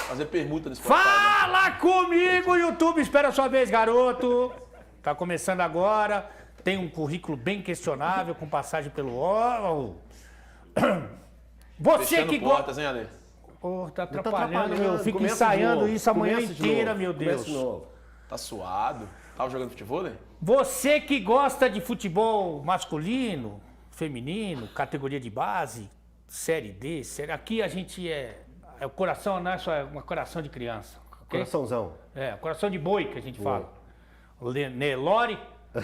Fazer permuta no Spotify. Fala comigo, YouTube! Espera a sua vez, garoto! Tá começando agora. Tem um currículo bem questionável, com passagem pelo UOL. Você Fechando que portas, gosta... hein, Ale? Pô, tá Tá atrapalhando, meu. Eu fico Começa de ensaiando novo. isso a manhã Começa de inteira, novo. meu Deus. Começa de novo. Tá suado. Tava jogando futebol, né? Você que gosta de futebol masculino, feminino, categoria de base, série D, série... Aqui a gente é o coração, não é só um coração de criança. Okay? Coraçãozão. É, coração de boi que a gente fala. Nelore.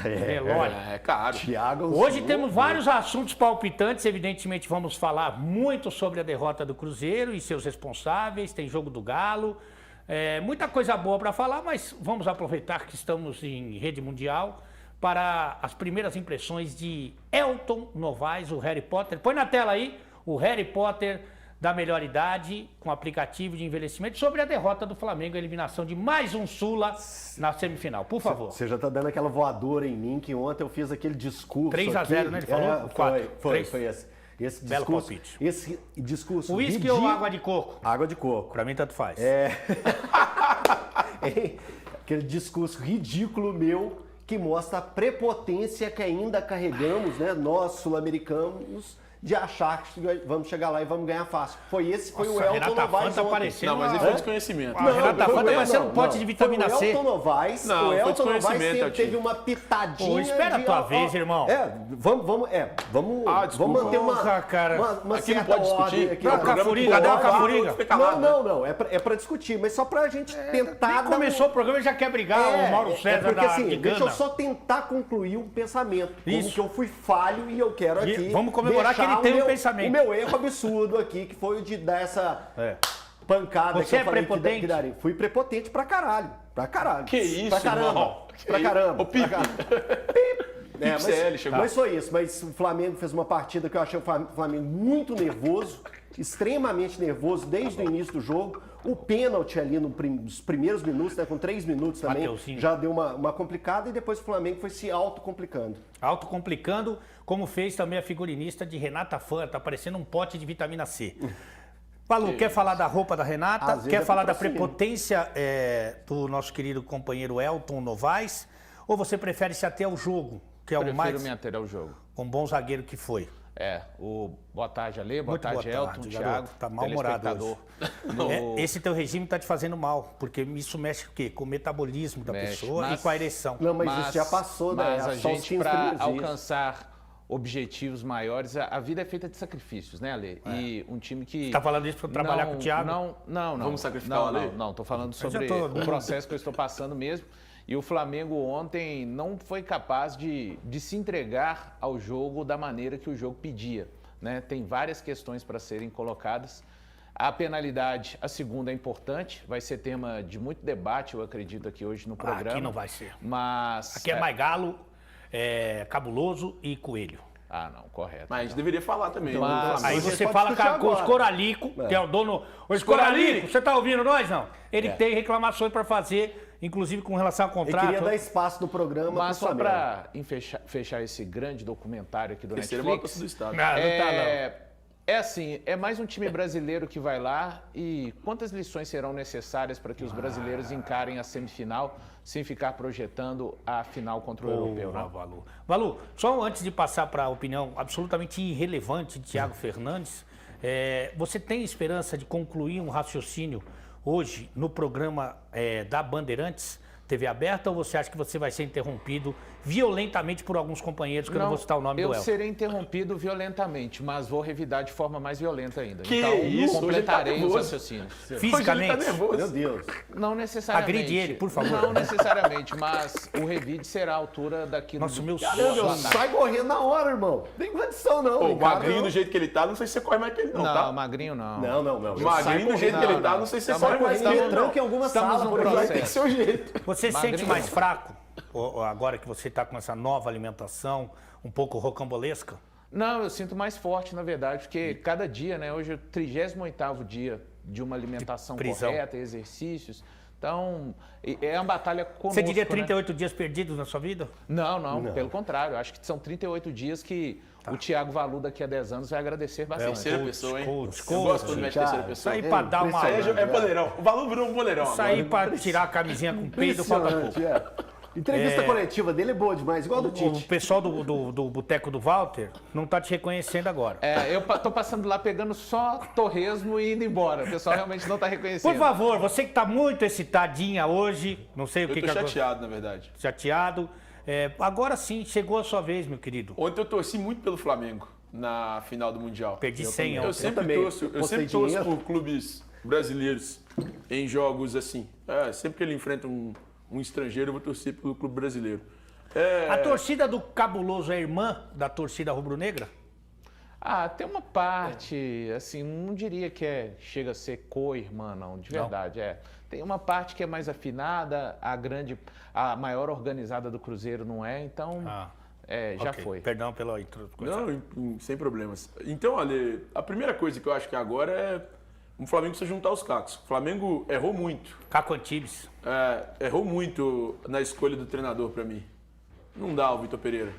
Nelore. É caro. Thiago. Hoje temos vários assuntos palpitantes, evidentemente vamos falar muito sobre a derrota do Cruzeiro e seus responsáveis, tem jogo do Galo, muita coisa boa para falar, mas vamos aproveitar que estamos em rede mundial para as primeiras impressões de Elton Novaes, o Harry Potter. Põe na tela aí o Harry Potter da melhor idade, com aplicativo de envelhecimento, sobre a derrota do Flamengo, a eliminação de mais um Sula na semifinal. Por favor. Você já tá dando aquela voadora em mim, que ontem eu fiz aquele discurso 3-0, né? Ele falou? Foi esse. Esse Belo discurso, palpite. esse discurso Uísque ou água de coco? Água de coco. Pra mim, tanto faz. Aquele discurso ridículo meu que mostra a prepotência que ainda carregamos, né? Nós, sul-americanos, de achar que vamos chegar lá e vamos ganhar fácil. Foi o Elton Renata Novaes Fanta ontem. aparecendo. Não, mas ele foi desconhecimento. A Renata Fanta vai ser um pote de Foi vitamina C. O Elton Novaes, Não, o foi Elton Novaes desconhecimento, teve uma pitadinha. Pô, espera a tua vez, irmão. Vamos desculpa. manter Porra, cara. uma Aqui não certa pode discutir. ordem aqui. Não, Cafuriga, cadê o Cafuriga? Não, é pra discutir, mas só pra gente tentar... Nem começou o programa e já quer brigar o Mauro César porque assim, de deixa Gana. eu só tentar concluir um pensamento. Como Isso. que eu fui falho e eu quero aqui... Vamos comemorar que ele deixar tem o um meu- pensamento. O meu erro absurdo aqui, que foi o de dar essa pancada Você que eu é falei prepotente? que daria. Fui prepotente pra caralho. Que isso, pra caramba. irmão? Pra caramba. Ô, Pipe. pra caramba. CL chegou. Mas foi isso. Mas o Flamengo fez uma partida que eu achei o Flamengo muito nervoso, extremamente nervoso desde o início do jogo. O pênalti ali nos primeiros minutos, né, com 3 minutos também, Mateuzinho. já deu uma complicada e depois o Flamengo foi se autocomplicando. Autocomplicando, como fez também a figurinista de Renata Fanta, tá parecendo um pote de vitamina C. Palu, quer falar da roupa da Renata? Às vezes Quer é falar da patrocínio. prepotência do nosso querido companheiro Elton Novaes? Ou você prefere se ater ao jogo, que é o Prefiro mais me ater ao jogo. um bom zagueiro que foi? Boa tarde, Ale, boa Muito tarde, boa Elton, tarde, Thiago, garoto. Tá mal-humorado telespectador. Esse teu regime tá te fazendo mal, porque isso mexe o quê? Com o metabolismo da Mexe, pessoa mas- e com a ereção. Não, mas isso já passou, né? Mas a Só os gente, times para primeiros dias. alcançar objetivos maiores, a vida é feita de sacrifícios, né, Ale? E um time que... Tá falando isso pra trabalhar com o Thiago? Não. Vamos sacrificar o Ale? Não, tô falando já sobre tô- o processo que eu estou passando mesmo. E o Flamengo ontem não foi capaz de se entregar ao jogo da maneira que o jogo pedia, né? Tem várias questões para serem colocadas. A penalidade, a segunda é importante, vai ser tema de muito debate, eu acredito, aqui hoje no programa. Aqui não vai ser. Mas... Aqui é mais Galo, Cabuloso e Coelho. Ah, não, correto. Mas a gente deveria falar também. Mas- Flamengo. Aí Você você pode fala puxar com o agora. Escoralico, que é o dono. Ô, Escoralico, você tá ouvindo nós, não? Ele tem reclamações para fazer, inclusive com relação ao Eu contrato. queria dar espaço no programa Mas pro só Flamengo. para fechar esse grande documentário aqui do Terceira maior Netflix, torcida do estado. Não, não tá, não. é assim, é mais um time brasileiro que vai lá e quantas lições serão necessárias para que os brasileiros encarem a semifinal sem ficar projetando a final contra o europeu, né? Valu, só antes de passar para a opinião absolutamente irrelevante de Thiago Fernandes, você tem esperança de concluir um raciocínio hoje no programa da Bandeirantes, TV aberta, ou você acha que você vai ser interrompido violentamente por alguns companheiros, que eu não vou citar o nome eu do Elton? serei interrompido violentamente, mas vou revidar de forma mais violenta ainda. Que então, isso? completarei Hoje ele os tá raciocínios. Fisicamente? Hoje ele tá nervoso. Meu Deus. Não necessariamente. Agride ele, por favor. Não necessariamente, mas o revide será a altura daquilo. Nossa, meu do- sonho. Meu Deus, ataque. sai correndo na hora, irmão. Tem condição, não. Pô, o Encara, magrinho não. do jeito que ele tá, não sei se você corre mais que ele não, Não, tá? magrinho não. Não. O magrinho do jeito que ele tá, não sei se você Tá corre mais que ele Entrando não. que em alguma Estamos sala, num por exemplo. Vai ter que ser o jeito. Você se Magrinho. sente mais fraco, agora que você está com essa nova alimentação, um pouco rocambolesca? Não, eu sinto mais forte, na verdade, porque cada dia, né? Hoje é o 38º dia de uma alimentação De prisão. correta, exercícios. Então, é uma batalha conosco, Você diria né? 38 dias perdidos na sua vida? Não, pelo contrário. Acho que são 38 dias que o Thiago Valu daqui a 10 anos vai agradecer bastante. Terceira pessoa, hein? coach, Eu gosto quando mete terceira Isso pessoa. aí pra dar uma... Isso aí é boleirão. O Valu virou um boleirão Isso agora. aí pra tirar a camisinha com peido, falta pouco. Entrevista coletiva dele é boa demais, igual do O Tite. pessoal do Boteco do Walter não tá te reconhecendo agora. Eu tô passando lá pegando só torresmo e indo embora. O pessoal realmente não tá reconhecendo. Por favor, você que tá muito excitadinha hoje, não sei o que Eu tô que chateado, na verdade. chateado. Agora sim, chegou a sua vez, meu querido. Ontem eu torci muito pelo Flamengo na final do Mundial. Perdi 100 Eu ontem. sempre também. torço, eu Postei sempre torço dinheiro. por clubes brasileiros em jogos assim. Sempre que ele enfrenta um estrangeiro, eu vou torcer pelo clube brasileiro. A torcida do Cabuloso é irmã da torcida rubro-negra? Tem uma parte, assim, não diria que chega a ser co-irmã, não, de verdade, Tem uma parte que é mais afinada, a maior organizada do Cruzeiro não é, então já Ok, foi. Perdão pela introdução. Não, sem problemas. Então, olha, a primeira coisa que eu acho que agora é o Flamengo precisa juntar os cacos. O Flamengo errou muito. Caco Antibes. Errou muito na escolha do treinador para mim. Não dá o Vitor Pereira.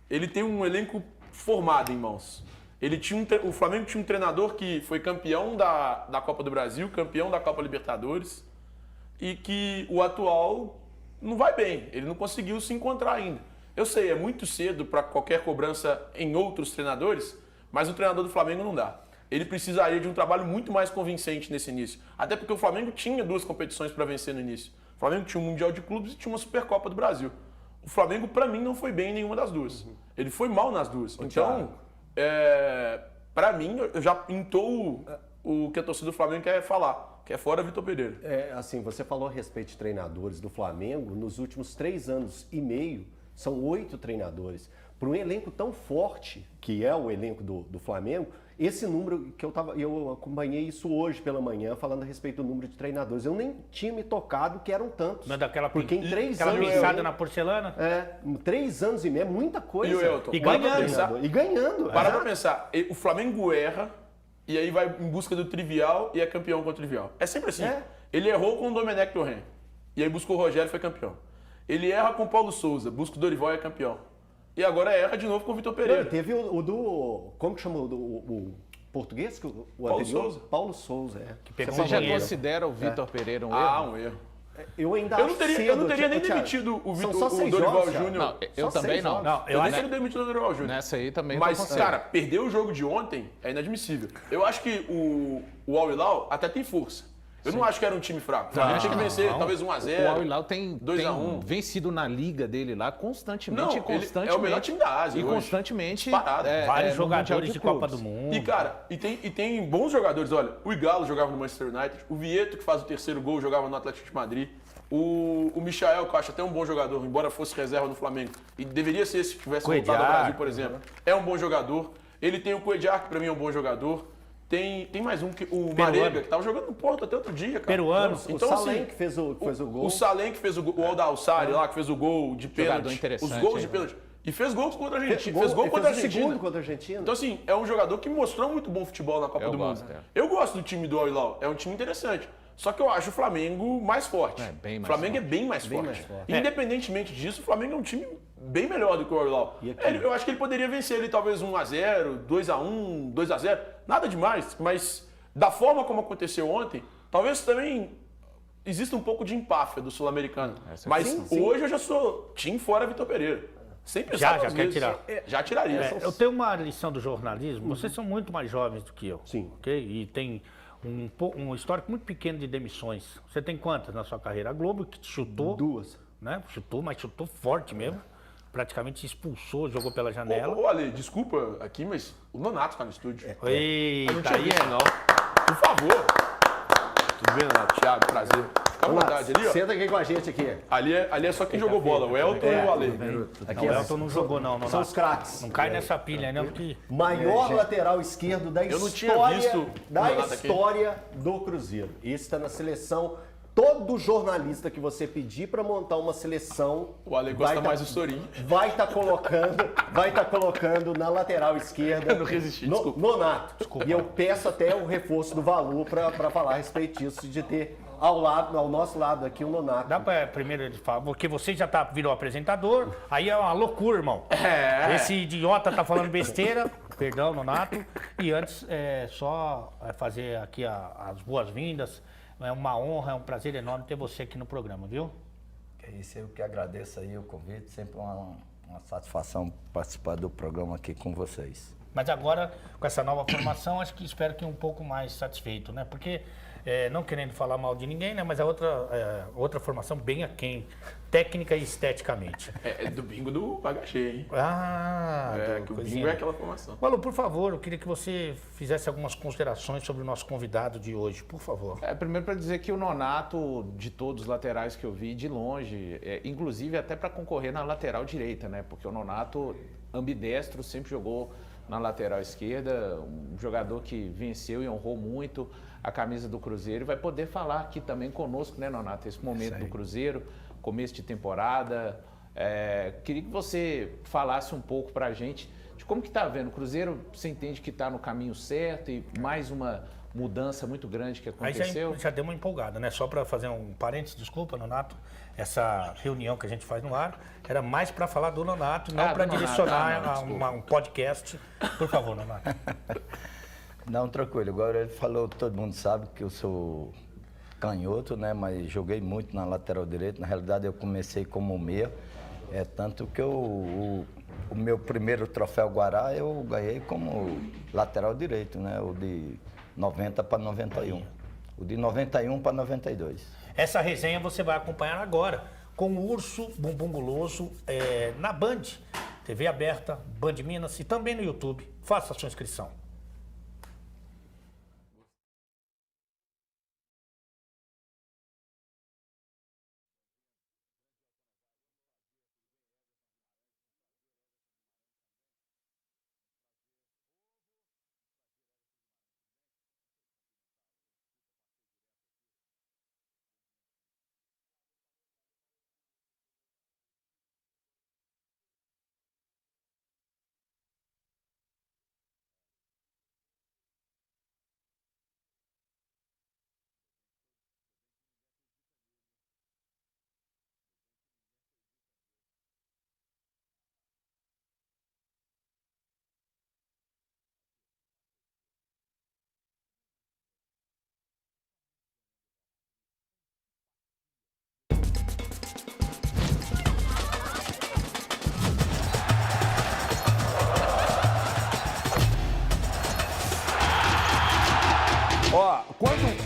Ele tem um elenco formado em mãos. O Flamengo tinha um treinador que foi campeão da Copa do Brasil, campeão da Copa Libertadores, e que o atual não vai bem. Ele não conseguiu se encontrar ainda. Eu sei, é muito cedo para qualquer cobrança em outros treinadores, mas o treinador do Flamengo não dá. Ele precisaria de um trabalho muito mais convincente nesse início. Até porque o Flamengo tinha 2 competições para vencer no início. O Flamengo tinha um Mundial de Clubes e tinha uma Supercopa do Brasil. O Flamengo, para mim, não foi bem em nenhuma das duas. Ele foi mal nas duas. Então, para mim, eu já pintou o que a torcida do Flamengo quer falar, que é fora Vitor Pereira. Assim, você falou a respeito de treinadores do Flamengo. Nos últimos 3 anos e meio, são 8 treinadores. Para um elenco tão forte, que é o elenco do Flamengo, esse número que eu acompanhei isso hoje pela manhã, falando a respeito do número de treinadores. Eu nem tinha me tocado que eram tantos. Não é daquela porque em 3 aquela anos... pinçada na porcelana? Em 3 anos e meio é muita coisa. E o Elton? E Para pra ganhando. pensar. E ganhando. Para pra pensar. O Flamengo erra e aí vai em busca do trivial e é campeão com o trivial. É sempre assim. Ele errou com o Domenech Torrent. E aí buscou o Rogério e foi campeão. Ele erra com o Paulo Souza, busca o Dorival e é campeão. E agora erra de novo com o Vitor Pereira. Não, teve o do... Como que chama o português? O Paulo anterior? Souza. Paulo Souza, Que pegou Você uma já banheira. considera o Vitor Pereira um erro? Um erro. Eu ainda Eu acho não teria cedo, nem Thiago. demitido o São Vitor, só o 6 Dorival jogos, Thiago. Júnior. Não, eu Só também 6 não. jogos. Não, eu Eu nem acho teria demitido o Dorival Júnior. Nessa aí também Mas, não considero. cara, perder o jogo de ontem é inadmissível. Eu acho que o Al Hilal até tem força. Eu não acho que era um time fraco. O Flamengo tinha que vencer, talvez 1-0. O Al Hilal tem 2-1. vencido na liga dele lá constantemente. Não, e ele constantemente. é o melhor time da Ásia E hoje. constantemente. Disparado. Vários no Mundial jogadores de Copa Clubes. do Mundo. E, cara, e tem bons jogadores. Olha, o Igalo jogava no Manchester United, o Vieto, que faz o 3º gol, jogava no Atlético de Madrid. O Michael, que eu acho até um bom jogador, embora fosse reserva no Flamengo. E deveria ser se tivesse voltado ao Coediar. Brasil, por exemplo. É um bom jogador. Ele tem o Coediar, que pra mim é um bom jogador. Tem mais um, o Marega, que tava jogando no Porto até outro dia, cara. Peruano. Então, o Salem assim, que fez o gol. O Salem que fez o gol, o Aldalsari lá, que fez o gol de Jogador pênalti. interessante, Os gols hein, de pênalti. E fez gol contra a Fez Argentina. Fez gol ele contra a fez o Argentina. segundo contra a Argentina. Então, assim, é um jogador que mostrou muito bom futebol na Copa Eu do gosto, Mundo. é. Eu gosto do time do Al Hilal. É um time interessante. Só que eu acho o Flamengo mais forte. Bem mais o Flamengo forte. é bem mais forte. mais forte. Independentemente disso, o Flamengo é um time bem melhor do que o Al Hilal. E aqui? Eu acho que ele poderia vencer ali talvez 1-0, 2-1, 2-0. Nada demais, mas da forma como aconteceu ontem, talvez também exista um pouco de empáfia do sul-americano. Mas Sim. hoje eu já sou time fora Vitor Pereira. Sem pensar Já duas quer vezes. tirar. Já tiraria. Eu tenho uma lição do jornalismo. Vocês são muito mais jovens do que eu. Sim. Ok? E tem um histórico muito pequeno de demissões. Você tem quantas na sua carreira? A Globo que te chutou. 2. Né? Chutou, mas chutou forte mesmo. Praticamente expulsou, jogou pela janela. Ô, Ale, desculpa aqui, mas o Nonato tá no estúdio. Eita, Eu não tinha aí visto, não. Por favor. Tudo bem, Nonato? Thiago, prazer. Fica à vontade ali, ó. Senta aqui com a gente aqui. Ali é só quem jogou bola, o Elton e o Ale. Aqui Não, o Elton não jogou, não. São os craques. Não cai nessa pilha, não, porque... Maior lateral esquerdo da Eu não tinha história, visto da o Nonato aqui. história do Cruzeiro. Esse está na seleção. Todo jornalista que você pedir para montar uma seleção, O Ale gosta mais do Sorin. vai estar colocando na lateral esquerda. Eu não resisti, desculpa. Nonato. E eu peço até o reforço do Valu para falar a respeito disso, de ter ao nosso lado aqui o Nonato. Dá para primeiro ele falar, porque você já virou apresentador, aí é uma loucura, irmão. Esse idiota tá falando besteira, perdão, Nonato. E antes, só fazer aqui as boas-vindas. É uma honra, é um prazer enorme ter você aqui no programa, viu? É isso, eu que agradeço aí o convite, sempre uma satisfação participar do programa aqui com vocês. Mas agora, com essa nova formação, acho que espero que um pouco mais satisfeito, né? Porque, não querendo falar mal de ninguém, né? Mas é outra formação bem aquém, técnica e esteticamente. É do bingo do Bagaxê, hein? Que o bingo é aquela formação. Malu, por favor, eu queria que você fizesse algumas considerações sobre o nosso convidado de hoje, por favor. Primeiro para dizer que o Nonato, de todos os laterais que eu vi, de longe, inclusive até para concorrer na lateral direita, né? Porque o Nonato, ambidestro, sempre jogou na lateral esquerda, um jogador que venceu e honrou muito a camisa do Cruzeiro e vai poder falar aqui também conosco, né, Nonato? Esse momento do Cruzeiro, começo de temporada. Queria que você falasse um pouco pra gente de como que tá vendo o Cruzeiro. Você entende que tá no caminho certo e mais uma mudança muito grande que aconteceu? Aí já deu uma empolgada, né? Só para fazer um parênteses, desculpa, Nonato, essa reunião que a gente faz no ar era mais para falar do Nonato, não para direcionar um podcast. Por favor, Nonato. Não, tranquilo. Agora ele falou, todo mundo sabe que eu sou canhoto, né? Mas joguei muito na lateral direita. Na realidade, eu comecei como meia. Tanto que o meu primeiro troféu Guará eu ganhei como lateral direito, né? O de 90 para 91. O de 91 para 92. Essa resenha você vai acompanhar agora com o Urso Bumbum Guloso na Band, TV aberta, Band Minas e também no YouTube. Faça a sua inscrição.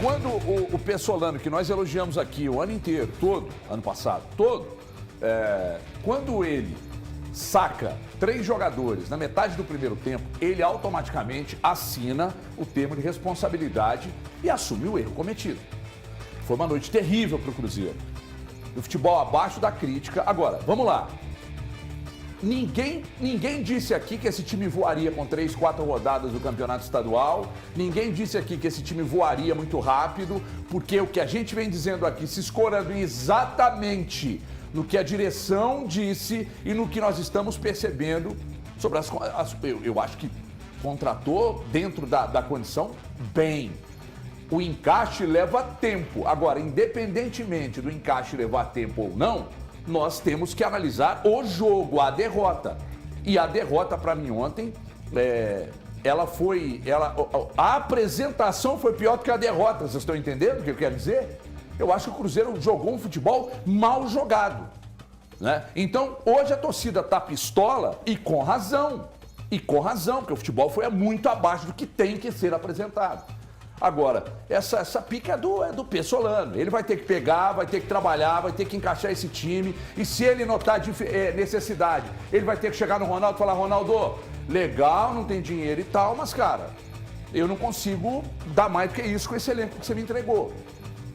Quando o Pessolano, que nós elogiamos aqui o ano inteiro, ano passado, quando ele saca 3 jogadores na metade do primeiro tempo, ele automaticamente assina o termo de responsabilidade e assume o erro cometido. Foi uma noite terrível para o Cruzeiro. O futebol abaixo da crítica. Agora, vamos lá. Ninguém disse aqui que esse time voaria com 3, 4 rodadas do campeonato estadual. Ninguém disse aqui que esse time voaria muito rápido, porque o que a gente vem dizendo aqui, se escorando exatamente no que a direção disse e no que nós estamos percebendo sobre eu acho que contratou dentro da condição bem. O encaixe leva tempo. Agora, independentemente do encaixe levar tempo ou não, nós temos que analisar o jogo, a derrota. E a derrota, para mim, ontem, a apresentação foi pior do que a derrota. Vocês estão entendendo o que eu quero dizer? Eu acho que o Cruzeiro jogou um futebol mal jogado, né? Então, hoje a torcida tá pistola e com razão. Porque o futebol foi muito abaixo do que tem que ser apresentado. Agora, essa pica é do Pessolano. Ele vai ter que pegar, vai ter que trabalhar, vai ter que encaixar esse time. E se ele notar necessidade, ele vai ter que chegar no Ronaldo e falar: Ronaldo, legal, não tem dinheiro e tal, mas, cara, eu não consigo dar mais do que isso com esse elenco que você me entregou.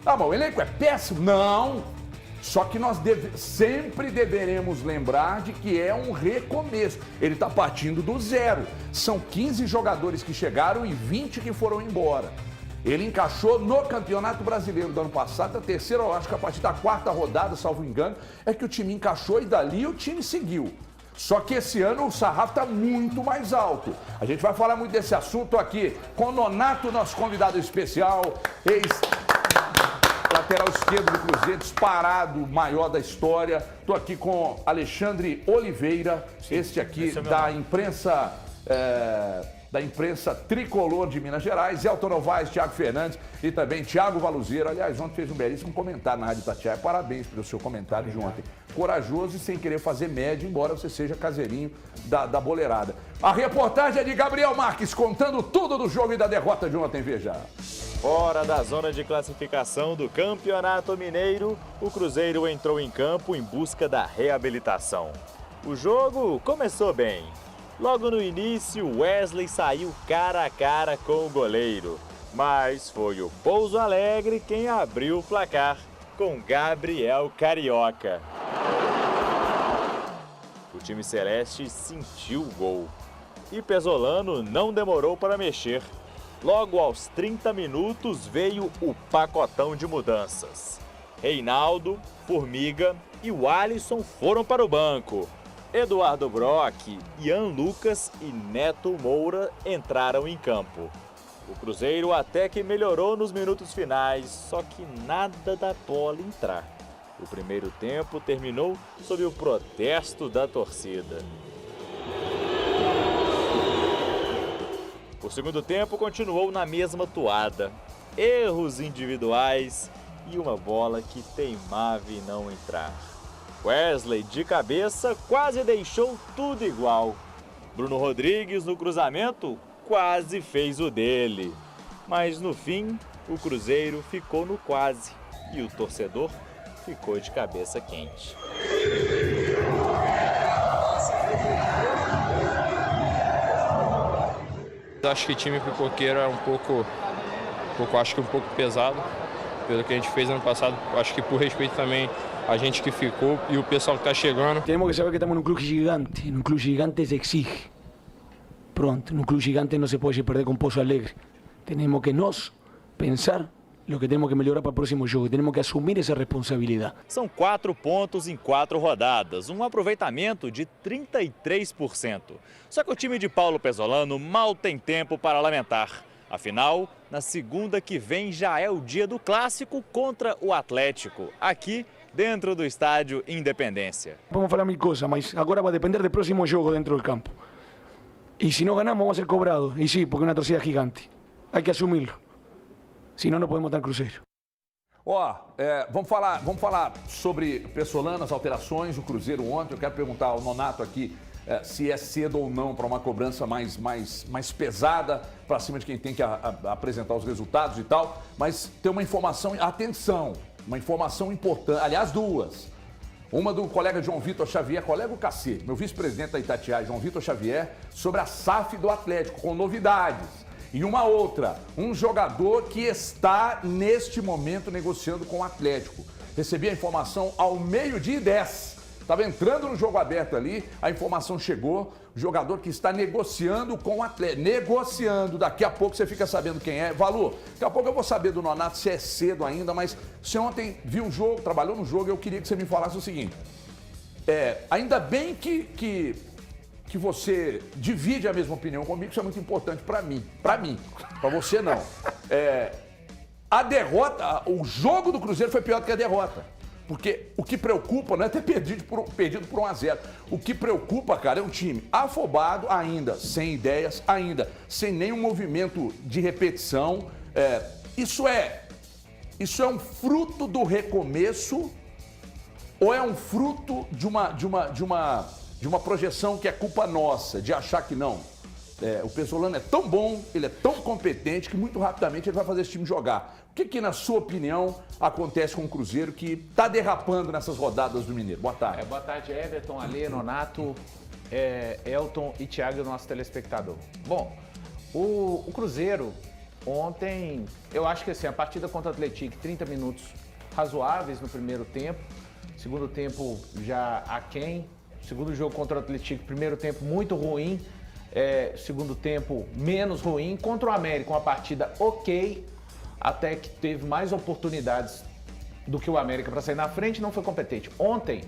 Ah, mas o elenco é péssimo? Não! Só que nós sempre deveremos lembrar de que é um recomeço. Ele está partindo do zero. São 15 jogadores que chegaram e 20 que foram embora. Ele encaixou no Campeonato Brasileiro do ano passado, a terceira, eu acho que a partir da 4ª rodada, salvo engano, é que o time encaixou e dali o time seguiu. Só que esse ano o sarrafo está muito mais alto. A gente vai falar muito desse assunto aqui com o Nonato, nosso convidado especial, lateral esquerdo do Cruzeiro, disparado, maior da história. Estou aqui com Alexandre Oliveira, este aqui da imprensa tricolor de Minas Gerais, Elton Novaes, Thiago Fernandes e também Thiago Valuzeiro. Aliás, ontem fez um belíssimo comentário na Rádio Itatiaia. Parabéns pelo seu comentário de ontem. Corajoso e sem querer fazer média, embora você seja caseirinho da boleirada. A reportagem é de Gabriel Marques, contando tudo do jogo e da derrota de ontem. Veja. Fora da zona de classificação do Campeonato Mineiro, o Cruzeiro entrou em campo em busca da reabilitação. O jogo começou bem. Logo no início, Wesley saiu cara a cara com o goleiro. Mas foi o Pouso Alegre quem abriu o placar, com Gabriel Carioca. O time celeste sentiu o gol. E Pesolano não demorou para mexer. Logo aos 30 minutos veio o pacotão de mudanças. Reinaldo, Formiga e o Alisson foram para o banco. Eduardo Brock, Ian Lucas e Neto Moura entraram em campo. O Cruzeiro até que melhorou nos minutos finais, só que nada da bola entrar. O primeiro tempo terminou sob o protesto da torcida. O segundo tempo continuou na mesma toada. Erros individuais e uma bola que teimava em não entrar. Wesley, de cabeça, quase deixou tudo igual. Bruno Rodrigues, no cruzamento, quase fez o dele. Mas no fim, o Cruzeiro ficou no quase e o torcedor ficou de cabeça quente. Acho que o time pipoqueiro é um pouco pesado pelo que a gente fez ano passado. Acho que por respeito também a gente que ficou e o pessoal que está chegando. Temos que saber que estamos num clube gigante. Num clube gigante se exige. Pronto, num clube gigante não se pode perder com Pouso Alegre. Temos que nós pensar o que temos que melhorar para o próximo jogo. Temos que assumir essa responsabilidade. São 4 pontos em 4 rodadas, um aproveitamento de 33%. Só que o time de Paulo Pesolano mal tem tempo para lamentar. Afinal, na segunda que vem já é o dia do clássico contra o Atlético, aqui dentro do estádio Independência. Vamos falar mil coisas, mas agora vai depender do próximo jogo dentro do campo. E se não ganhamos, vamos ser cobrados. E sim, porque é uma torcida gigante. Há que assumi-lo. Senão não podemos estar no Cruzeiro. Vamos falar sobre Pesolano, as alterações, o Cruzeiro ontem. Eu quero perguntar ao Nonato aqui se é cedo ou não para uma cobrança mais pesada para cima de quem tem que apresentar os resultados e tal. Mas tem uma informação, atenção, uma informação importante, aliás, duas. Uma do colega João Vitor Xavier, colega o cacete, meu vice-presidente da Itatiaia, João Vitor Xavier, sobre a SAF do Atlético, com novidades. E uma outra, um jogador que está neste momento negociando com o Atlético. Recebi a informação ao 12h10. Estava entrando no jogo aberto ali, a informação chegou, o jogador que está negociando com o Atlético. Negociando, daqui a pouco você fica sabendo quem é. Valu, daqui a pouco eu vou saber do Nonato se é cedo ainda, mas você ontem viu o jogo, trabalhou no jogo, eu queria que você me falasse o seguinte. Ainda bem que você divide a mesma opinião comigo, isso é muito importante para mim, para você não. A derrota, o jogo do Cruzeiro foi pior do que a derrota. Porque o que preocupa não é ter perdido por 1-0. O que preocupa, cara, é um time afobado ainda, sem ideias, ainda sem nenhum movimento de repetição. Isso é um fruto do recomeço ou é um fruto de uma projeção que é culpa nossa, de achar que não? O Pesolano é tão bom, ele é tão competente que muito rapidamente ele vai fazer esse time jogar. O que, na sua opinião, acontece com o Cruzeiro que está derrapando nessas rodadas do Mineiro? Boa tarde. Boa tarde, Everton, Alê, Nonato, Elton e Thiago, nosso telespectador. Bom, o Cruzeiro ontem, eu acho que assim, a partida contra o Atlético, 30 minutos razoáveis no primeiro tempo, segundo tempo já aquém, segundo jogo contra o Atlético, primeiro tempo muito ruim, segundo tempo menos ruim, contra o América uma partida ok, até que teve mais oportunidades do que o América para sair na frente, não foi competente. Ontem,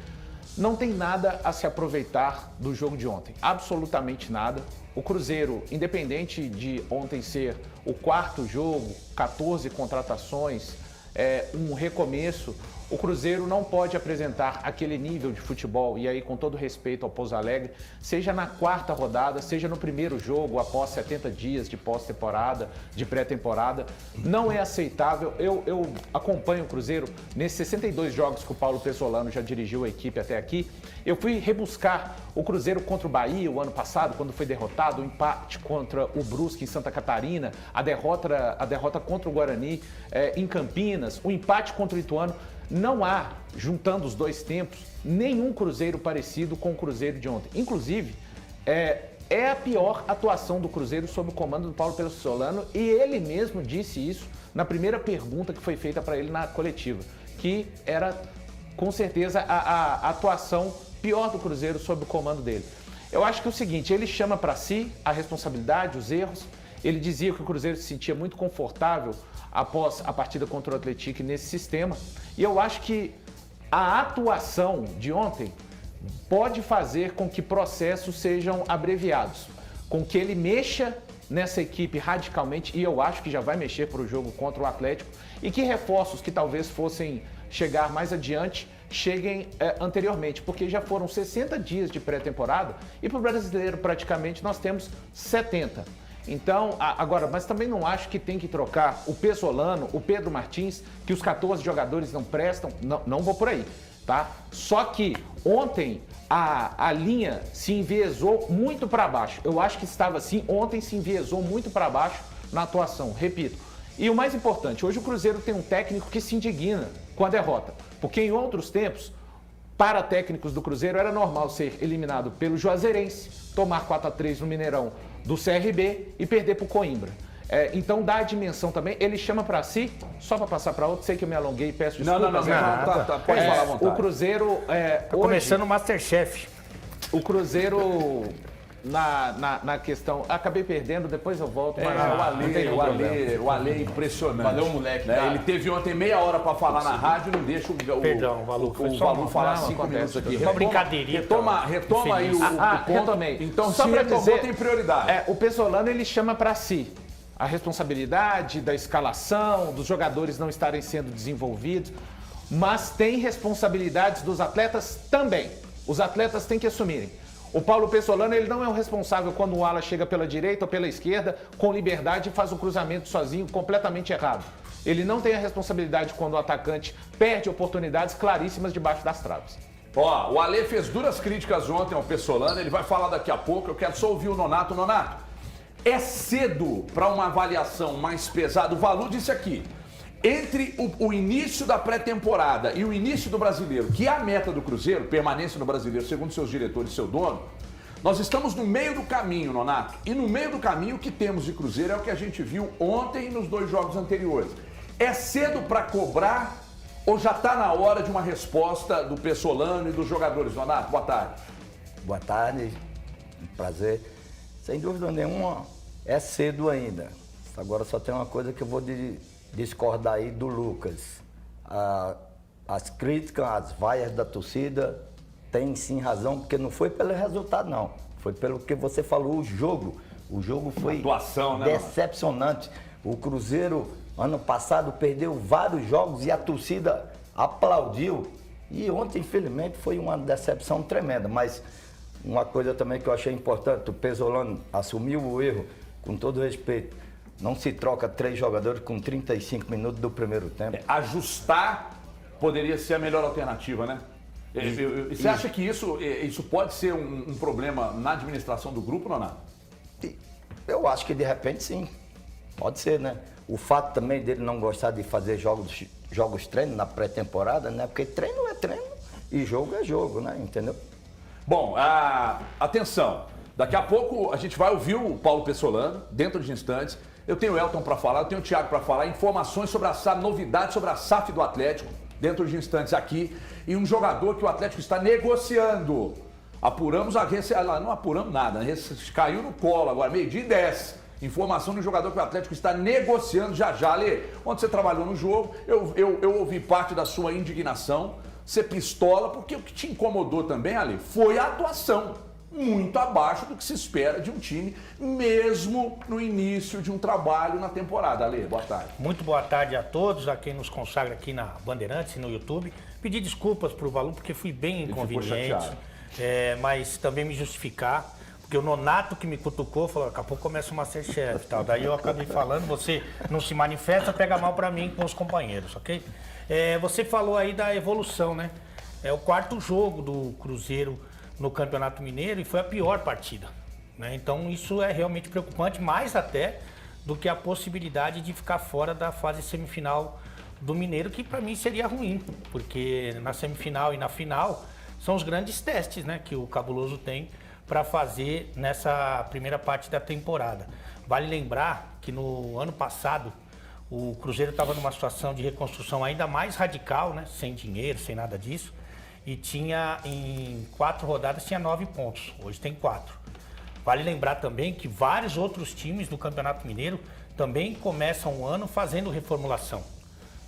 não tem nada a se aproveitar do jogo de ontem, absolutamente nada. O Cruzeiro, independente de ontem ser o quarto jogo, 14 contratações, um recomeço. O Cruzeiro não pode apresentar aquele nível de futebol, e aí com todo respeito ao Pouso Alegre, seja na quarta rodada, seja no primeiro jogo, após 70 dias de pós-temporada, de pré-temporada, não é aceitável. Eu acompanho o Cruzeiro nesses 62 jogos que o Paulo Pesolano já dirigiu a equipe até aqui. Eu fui rebuscar o Cruzeiro contra o Bahia o ano passado, quando foi derrotado, o empate contra o Brusque em Santa Catarina, a derrota contra o Guarani em Campinas, o empate contra o Ituano. Não há, juntando os dois tempos, nenhum Cruzeiro parecido com o Cruzeiro de ontem. Inclusive, é a pior atuação do Cruzeiro sob o comando do Paulo Pesolano, e ele mesmo disse isso na primeira pergunta que foi feita para ele na coletiva, que era, com certeza, a atuação pior do Cruzeiro sob o comando dele. Eu acho que é o seguinte, ele chama para si a responsabilidade, os erros. Ele dizia que o Cruzeiro se sentia muito confortável após a partida contra o Atlético nesse sistema. E eu acho que a atuação de ontem pode fazer com que processos sejam abreviados, com que ele mexa nessa equipe radicalmente, e eu acho que já vai mexer para o jogo contra o Atlético, e que reforços que talvez fossem chegar mais adiante cheguem anteriormente, porque já foram 60 dias de pré-temporada e para o brasileiro praticamente nós temos 70. Então, agora, mas também não acho que tem que trocar o Pesolano, o Pedro Martins, que os 14 jogadores não prestam, não vou por aí, tá? Só que ontem a linha se enviesou muito para baixo. Eu acho que estava assim, ontem se enviesou muito para baixo na atuação, repito. E o mais importante, hoje o Cruzeiro tem um técnico que se indigna com a derrota, porque em outros tempos, para técnicos do Cruzeiro, era normal ser eliminado pelo Juazeirense, tomar 4-3 no Mineirão do CRB e perder para o Coimbra. Então dá a dimensão também, ele chama para si, só para passar para outro, sei que eu me alonguei, peço desculpas. Não, pode falar à vontade. O Cruzeiro... Tá começando o Masterchef. O Cruzeiro... Na questão, acabei perdendo, depois eu volto. Mas O Ale é impressionante. Valeu, moleque. Né? Ele teve ontem meia hora para falar na rádio, não deixa o Valu falar 5 minutos aqui. Uma brincadeirinha. Retoma aí o ponto. Retomei. Então, só para dizer, tem prioridade. O Pesolano, ele chama para si a responsabilidade da escalação, dos jogadores não estarem sendo desenvolvidos, mas tem responsabilidades dos atletas também. Os atletas têm que assumirem. O Paulo Pesolano, ele não é o responsável quando o ala chega pela direita ou pela esquerda, com liberdade e faz um cruzamento sozinho, completamente errado. Ele não tem a responsabilidade quando o atacante perde oportunidades claríssimas debaixo das traves. Ó, o Ale fez duras críticas ontem ao Pesolano, ele vai falar daqui a pouco, eu quero só ouvir o Nonato. Nonato, é cedo para uma avaliação mais pesada? O Valu disse aqui, entre o início da pré-temporada e o início do Brasileiro, que é a meta do Cruzeiro, permanência no Brasileiro, segundo seus diretores e seu dono, nós estamos no meio do caminho, Nonato. E no meio do caminho o que temos de Cruzeiro é o que a gente viu ontem nos 2 jogos anteriores. É cedo para cobrar ou já está na hora de uma resposta do Pesolano e dos jogadores? Nonato, boa tarde. Boa tarde, um prazer. Sem dúvida nenhuma, é cedo ainda. Agora só tem uma coisa que eu vou discordar aí do Lucas. As críticas, as vaias da torcida têm sim razão, porque não foi pelo resultado não, foi pelo que você falou, o jogo. O jogo foi atuação, né, decepcionante. O Cruzeiro, ano passado, perdeu vários jogos e a torcida aplaudiu. E ontem, infelizmente, foi uma decepção tremenda. Mas uma coisa também que eu achei importante, o Pesolano assumiu o erro, com todo respeito. Não se troca 3 jogadores com 35 minutos do primeiro tempo. Ajustar poderia ser a melhor alternativa, né? Você acha que isso pode ser um problema na administração do grupo, Nonato? Eu acho que de repente sim. Pode ser, né? O fato também dele não gostar de fazer jogos treino na pré-temporada, né? Porque treino é treino e jogo é jogo, né? Entendeu? Bom, atenção. Daqui a pouco a gente vai ouvir o Paulo Pesolano, dentro de instantes. Eu tenho o Elton para falar, eu tenho o Thiago para falar, informações sobre a SAF, novidades sobre a SAF do Atlético, dentro de instantes aqui. E um jogador que o Atlético está negociando. Apuramos não apuramos nada, caiu no colo agora, 12:10. Informação do jogador que o Atlético está negociando já. Lê, onde você trabalhou no jogo, eu ouvi parte da sua indignação, você pistola, porque o que te incomodou também, Ale, foi a atuação. muito abaixo do que se espera de um time, mesmo no início de um trabalho na temporada. Ale, boa tarde. Muito boa tarde a todos, a quem nos consagra aqui na Bandeirantes e no YouTube. Pedir desculpas para o Valu, porque fui bem inconveniente, mas também me justificar, porque o Nonato que me cutucou falou, daqui a pouco começa o Masterchef e tal. Daí eu acabei falando, você não se manifesta, pega mal para mim com os companheiros, ok? Você falou aí da evolução, né? É o 4º jogo do Cruzeiro no Campeonato Mineiro e foi a pior partida, né? Então isso é realmente preocupante, mais até do que a possibilidade de ficar fora da fase semifinal do Mineiro, que para mim seria ruim, porque na semifinal e na final são os grandes testes, né, que o Cabuloso tem para fazer nessa primeira parte da temporada. Vale lembrar que no ano passado o Cruzeiro estava numa situação de reconstrução ainda mais radical, né, sem dinheiro, sem nada disso, e tinha em 4 rodadas tinha 9 pontos, hoje tem 4. Vale lembrar também que vários outros times do Campeonato Mineiro também começam o ano fazendo reformulação,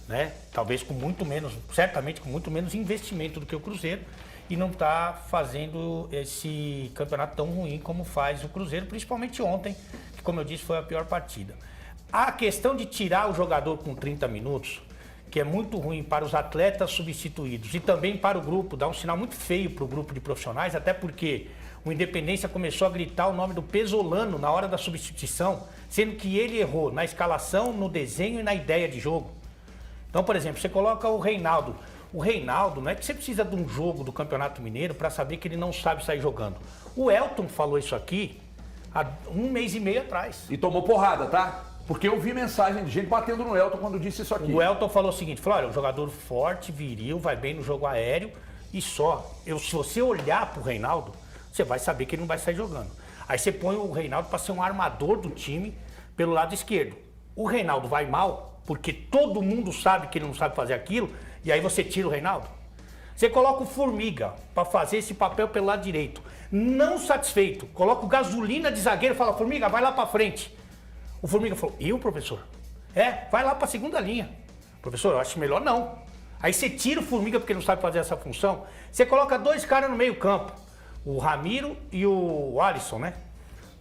né? Talvez com muito menos, certamente com muito menos investimento do que o Cruzeiro, e não está fazendo esse campeonato tão ruim como faz o Cruzeiro, principalmente ontem, que, como eu disse, foi a pior partida. A questão de tirar o jogador com 30 minutos, que é muito ruim para os atletas substituídos e também para o grupo, dá um sinal muito feio para o grupo de profissionais, até porque o Independência começou a gritar o nome do Pesolano na hora da substituição, sendo que ele errou na escalação, no desenho e na ideia de jogo. Então, por exemplo, você coloca o Reinaldo. O Reinaldo, não é que você precisa de um jogo do Campeonato Mineiro para saber que ele não sabe sair jogando. O Elton falou isso aqui há 1 mês e meio atrás. E tomou porrada, tá? Porque eu vi mensagem de gente batendo no Elton quando disse isso aqui. O Elton falou o seguinte, falou, olha, um jogador forte, viril, vai bem no jogo aéreo e só. Se você olhar pro Reinaldo, você vai saber que ele não vai sair jogando. Aí você põe o Reinaldo para ser um armador do time pelo lado esquerdo. O Reinaldo vai mal, porque todo mundo sabe que ele não sabe fazer aquilo, e aí você tira o Reinaldo. Você coloca o Formiga para fazer esse papel pelo lado direito. Não satisfeito, coloca o Gasolina de zagueiro e fala, Formiga, vai lá para frente. O Formiga falou, eu, professor? Vai lá para a segunda linha. Professor, eu acho melhor não. Aí você tira o Formiga porque ele não sabe fazer essa função. Você coloca 2 caras no meio campo, o Ramiro e o Alisson, né?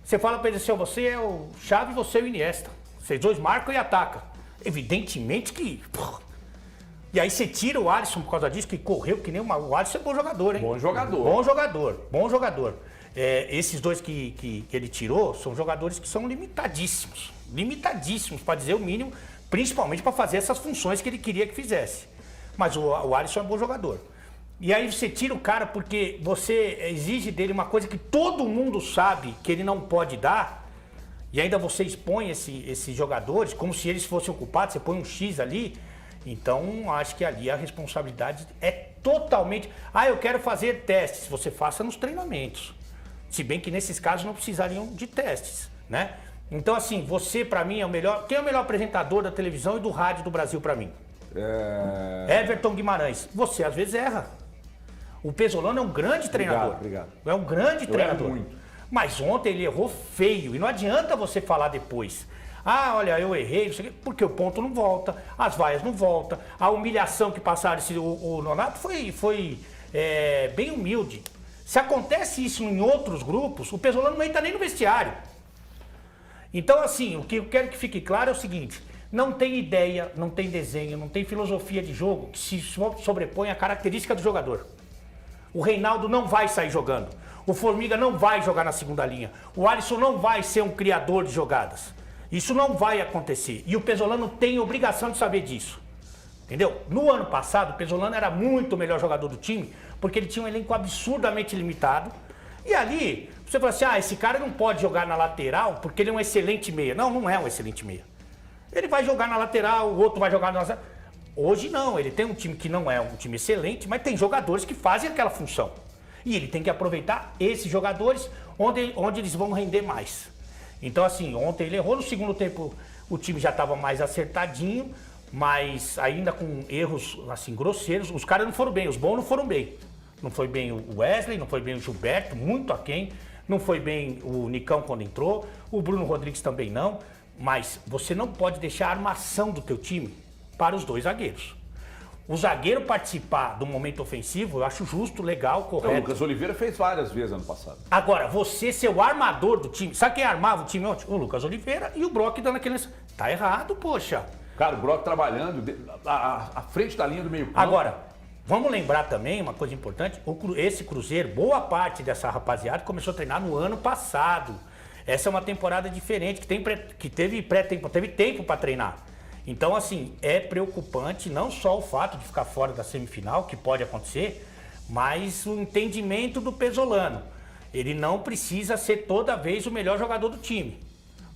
Você fala para ele assim, você é o Xavi, você é o Iniesta. Vocês dois marcam e atacam. Evidentemente que... E aí você tira o Alisson por causa disso, que correu que nem uma... O Alisson é bom jogador, hein? Bom jogador. Bom jogador, bom jogador. Esses dois que ele tirou são jogadores que são limitadíssimos. Limitadíssimos, para dizer o mínimo, principalmente para fazer essas funções que ele queria que fizesse. Mas o Alisson é bom jogador. E aí você tira o cara porque você exige dele uma coisa que todo mundo sabe que ele não pode dar, e ainda você expõe esses jogadores como se eles fossem culpados, você põe um X ali. Então, acho que ali a responsabilidade é totalmente... eu quero fazer testes. Você faça nos treinamentos. Se bem que nesses casos não precisariam de testes, né? Então, assim, você pra mim é o melhor... Quem é o melhor apresentador da televisão e do rádio do Brasil pra mim? Everton Guimarães. Você às vezes erra. O Pesolano é um grande treinador. Obrigado. É um grande treinador. Muito. Mas ontem ele errou feio. E não adianta você falar depois. Olha, eu errei, porque o ponto não volta, as vaias não voltam, a humilhação que passaram, o Nonato foi bem humilde. Se acontece isso em outros grupos, o Pesolano não entra nem no vestiário. Então, assim, o que eu quero que fique claro é o seguinte, não tem ideia, não tem desenho, não tem filosofia de jogo que se sobrepõe à característica do jogador. O Reinaldo não vai sair jogando, o Formiga não vai jogar na segunda linha, o Alisson não vai ser um criador de jogadas. Isso não vai acontecer. E o Pesolano tem obrigação de saber disso. Entendeu? No ano passado, o Pesolano era muito o melhor jogador do time, porque ele tinha um elenco absurdamente limitado. E ali, você fala assim, esse cara não pode jogar na lateral porque ele é um excelente meia. Não, não é um excelente meia. Ele vai jogar na lateral, o outro vai jogar na lateral. Hoje não, ele tem um time que não é um time excelente, mas tem jogadores que fazem aquela função. E ele tem que aproveitar esses jogadores onde eles vão render mais. Então, assim, ontem ele errou, no segundo tempo o time já estava mais acertadinho, mas ainda com erros, assim, grosseiros. Os caras não foram bem, os bons não foram bem. Não foi bem o Wesley, não foi bem o Gilberto, muito aquém. Não foi bem o Nicão quando entrou, o Bruno Rodrigues também não. Mas você não pode deixar a armação do teu time para os 2 zagueiros. o zagueiro participar do momento ofensivo, eu acho justo, legal, O correto. Lucas Oliveira fez várias vezes ano passado. Agora, você ser o armador do time, sabe quem armava o time ontem? O Lucas Oliveira e o Brock dando aquele... Tá errado, poxa. Cara, o Brock trabalhando à frente da linha do meio campo. Agora, vamos lembrar também uma coisa importante, esse Cruzeiro, boa parte dessa rapaziada começou a treinar no ano passado. Essa é uma temporada diferente, que teve tempo para treinar. Então, assim, é preocupante não só o fato de ficar fora da semifinal, que pode acontecer, mas o entendimento do Pesolano. Ele não precisa ser toda vez o melhor jogador do time.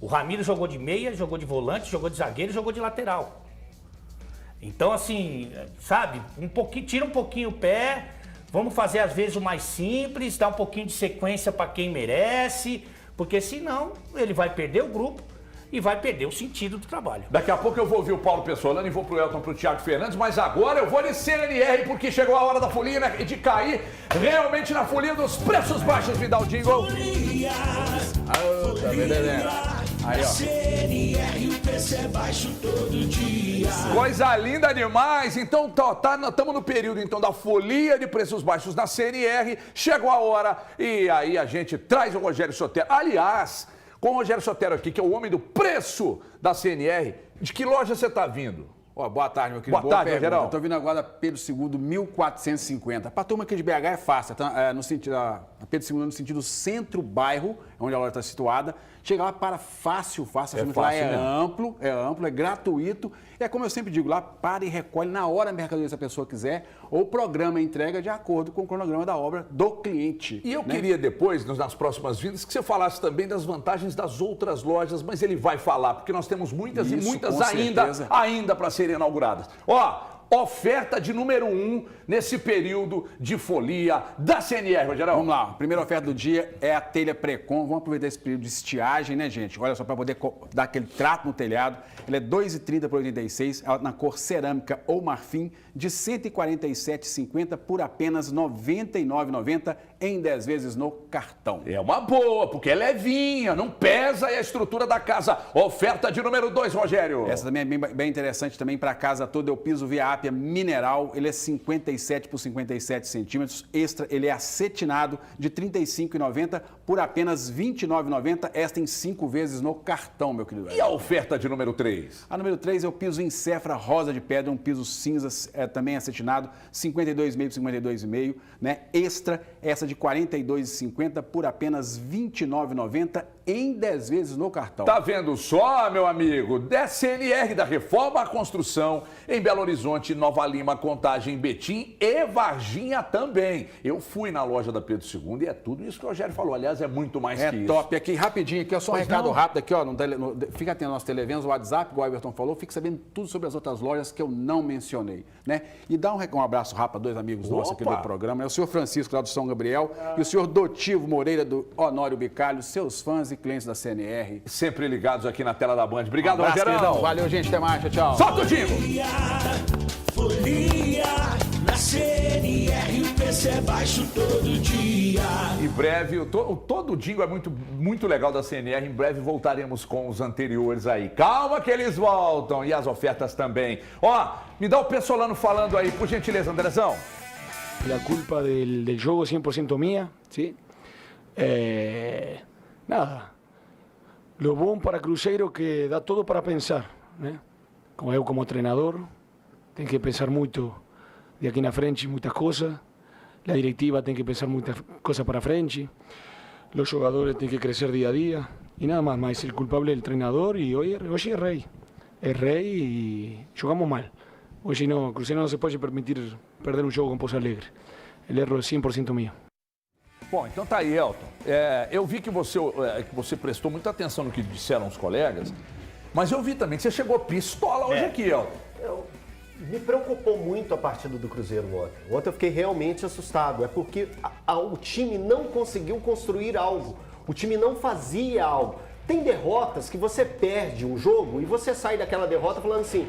O Ramiro jogou de meia, jogou de volante, jogou de zagueiro, jogou de lateral. Então, assim, sabe, tira um pouquinho o pé, vamos fazer às vezes o mais simples, dar um pouquinho de sequência para quem merece, porque senão ele vai perder o grupo e vai perder o sentido do trabalho. Daqui a pouco eu vou ouvir o Paulo Pessolano e vou pro Elton, pro Thiago Fernandes, mas agora eu vou de CNR, porque chegou a hora da folia, né, de cair realmente na folia dos preços baixos. Me dá o jingle. Aí, ó. CNR, o preço é baixo todo dia. Coisa linda demais. Então, estamos no período então da folia de preços baixos da CNR. Chegou a hora e aí a gente traz o Rogério Sotero. Aliás, com o Rogério Sotero aqui, que é o homem do preço da CNR. De que loja você está vindo? Boa tarde, meu querido. Boa tarde, Geraldo. Estou vindo agora da Pedro II, 1450. Para a turma aqui de BH é fácil, tá? No sentido, a Pedro II no sentido centro-bairro, onde a loja está situada. Chega lá para fácil. Lá é amplo, é gratuito. É como eu sempre digo, lá para e recolhe na hora a mercadoria se a pessoa quiser, ou programa a entrega de acordo com o cronograma da obra do cliente. E eu queria depois, nas próximas vindas, que você falasse também das vantagens das outras lojas, mas ele vai falar, porque nós temos muitas e muitas ainda para serem inauguradas. Ó, oferta de número 1 nesse período de folia da CNR, Rogerão. Vamos lá, a primeira oferta do dia é a telha Precon. Vamos aproveitar esse período de estiagem, né, gente? Olha só, para poder dar aquele trato no telhado. Ela é R$ 2,30 por R$ 86, ela na cor cerâmica ou marfim, de R$ 147,50 por apenas R$ 99,90 em 10 vezes no cartão. É uma boa, porque é levinha, não pesa e a estrutura da casa. Oferta de número 2, Rogério. Essa também é bem interessante também para a casa toda. É o piso Via Ápia mineral, ele é 57 por 57 centímetros. Extra, ele é acetinado de R$ 35,90 por apenas R$ 29,90. Esta em 5 vezes no cartão, meu querido. E a oferta de número 3? A número 3 é o piso Encefra rosa de pedra, um piso cinza, também acetinado, 52,5 por 52,5, né? Extra, essa de R$ 42,50 por apenas R$ 29,90 em 10 vezes no cartão. Tá vendo só, meu amigo? Da CNR, da Reforma à Construção, em Belo Horizonte, Nova Lima, Contagem, Betim e Varginha também. Eu fui na loja da Pedro II e é tudo isso que o Rogério falou. Aliás, é muito mais que isso. É top. Aqui, rapidinho, aqui, ó, só um recado rápido aqui, ó. Fica atento aos nossos televendas, o WhatsApp, igual o Everton falou. Fique sabendo tudo sobre as outras lojas que eu não mencionei, né? E dá um abraço rápido a dois amigos nossos aqui do programa. É o senhor Francisco, lá do São Gabriel, e o senhor Dotivo Moreira, do Honório Bicalho, seus fãs e clientes da CNR. Sempre ligados aqui na tela da Band. Obrigado, Rogerão. Valeu, gente. Até mais. Tchau. Solta o jingle. Folia, na CNR, o preço é baixo todo dia. Em breve, todo o jingle é muito legal da CNR. Em breve voltaremos com os anteriores aí. Calma que eles voltam. E as ofertas também. Ó, me dá o Pessolano falando aí, por gentileza, Andrezão. La culpa del juego 100% mía, ¿sí? Nada. Lo bom para Cruzeiro que dá todo para pensar, né? Eu como treinador, tenho que pensar muito de aqui na frente, muitas coisas. A diretiva tem que pensar muitas coisas para frente. Os jogadores têm que crescer dia a dia. E nada mais, mas o culpable é o treinador e hoje é rei. É rei e jogamos mal. Hoje não, Cruzeiro não se pode permitir perder um jogo com Pouso Alegre. O erro é 100% meu. Bom, então tá aí, Elton. Eu vi que você prestou muita atenção no que disseram os colegas, mas eu vi também que você chegou pistola hoje aqui, Elton. Me preocupou muito a partida do Cruzeiro ontem. Ontem eu fiquei realmente assustado. É porque o time não conseguiu construir algo. O time não fazia algo. Tem derrotas que você perde um jogo e você sai daquela derrota falando assim: